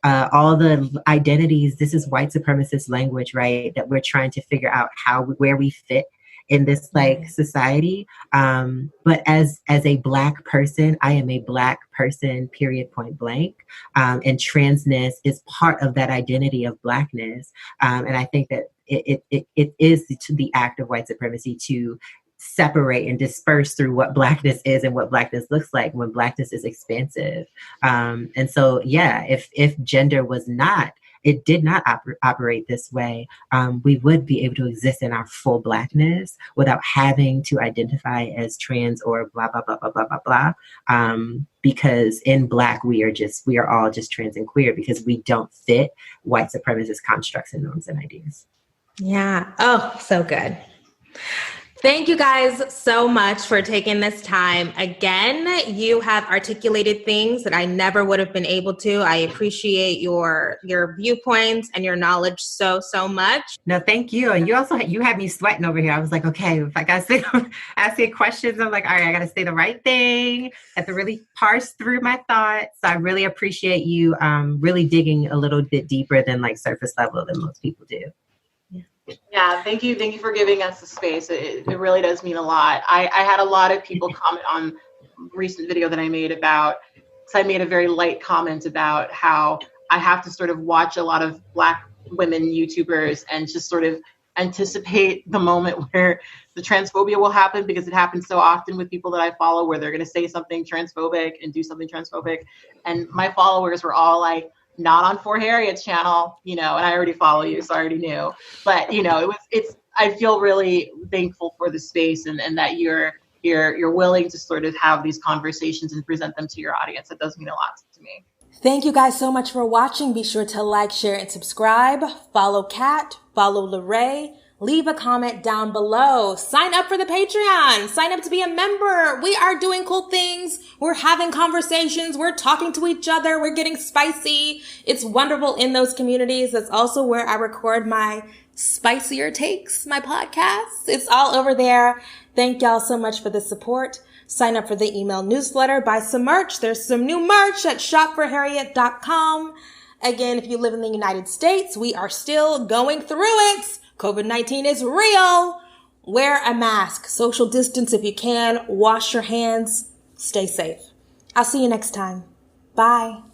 all the identities. This is white supremacist language, right? That we're trying to figure out where we fit in this society. But as a Black person, I am a Black person, period, point blank. And transness is part of that identity of Blackness. And I think that it is to the act of white supremacy to separate and disperse through what Blackness is and what Blackness looks like when Blackness is expansive. And so, yeah, if gender was not it did not operate this way, we would be able to exist in our full Blackness without having to identify as trans or blah, blah, blah, blah, blah, blah, blah. Because in Black, we are all just trans and queer because we don't fit white supremacist constructs and norms and ideas. Yeah. Oh, so good. Thank you guys so much for taking this time. Again, you have articulated things that I never would have been able to. I appreciate your viewpoints and your knowledge so much. No, thank you. And you had me sweating over here. I was like, okay, if I got to asking questions, I'm like, all right, I got to say the right thing. I have to really parse through my thoughts. So I really appreciate you really digging a little bit deeper than like surface level than most people do. Yeah, thank you. Thank you for giving us the space. It really does mean a lot. I had a lot of people comment on a recent video that I made about, because I made a very light comment about how I have to sort of watch a lot of Black women YouTubers and just sort of anticipate the moment where the transphobia will happen, because it happens so often with people that I follow where they're going to say something transphobic and do something transphobic. And my followers were all like, not on For Harriet's channel, and I already follow you, so I already knew. But I feel really thankful for the space and that you're willing to sort of have these conversations and present them to your audience. That does mean a lot to me. Thank you guys so much for watching. Be sure to like, share, and subscribe. Follow Kat, follow L'Lerret. Leave a comment down below. Sign up for the Patreon. Sign up to be a member. We are doing cool things. We're having conversations. We're talking to each other. We're getting spicy. It's wonderful in those communities. That's also where I record my spicier takes, my podcasts. It's all over there. Thank y'all so much for the support. Sign up for the email newsletter. Buy some merch. There's some new merch at shopforharriet.com. Again, if you live in the United States, we are still going through it. COVID-19 is real. Wear a mask, social distance if you can, wash your hands, stay safe. I'll see you next time. Bye.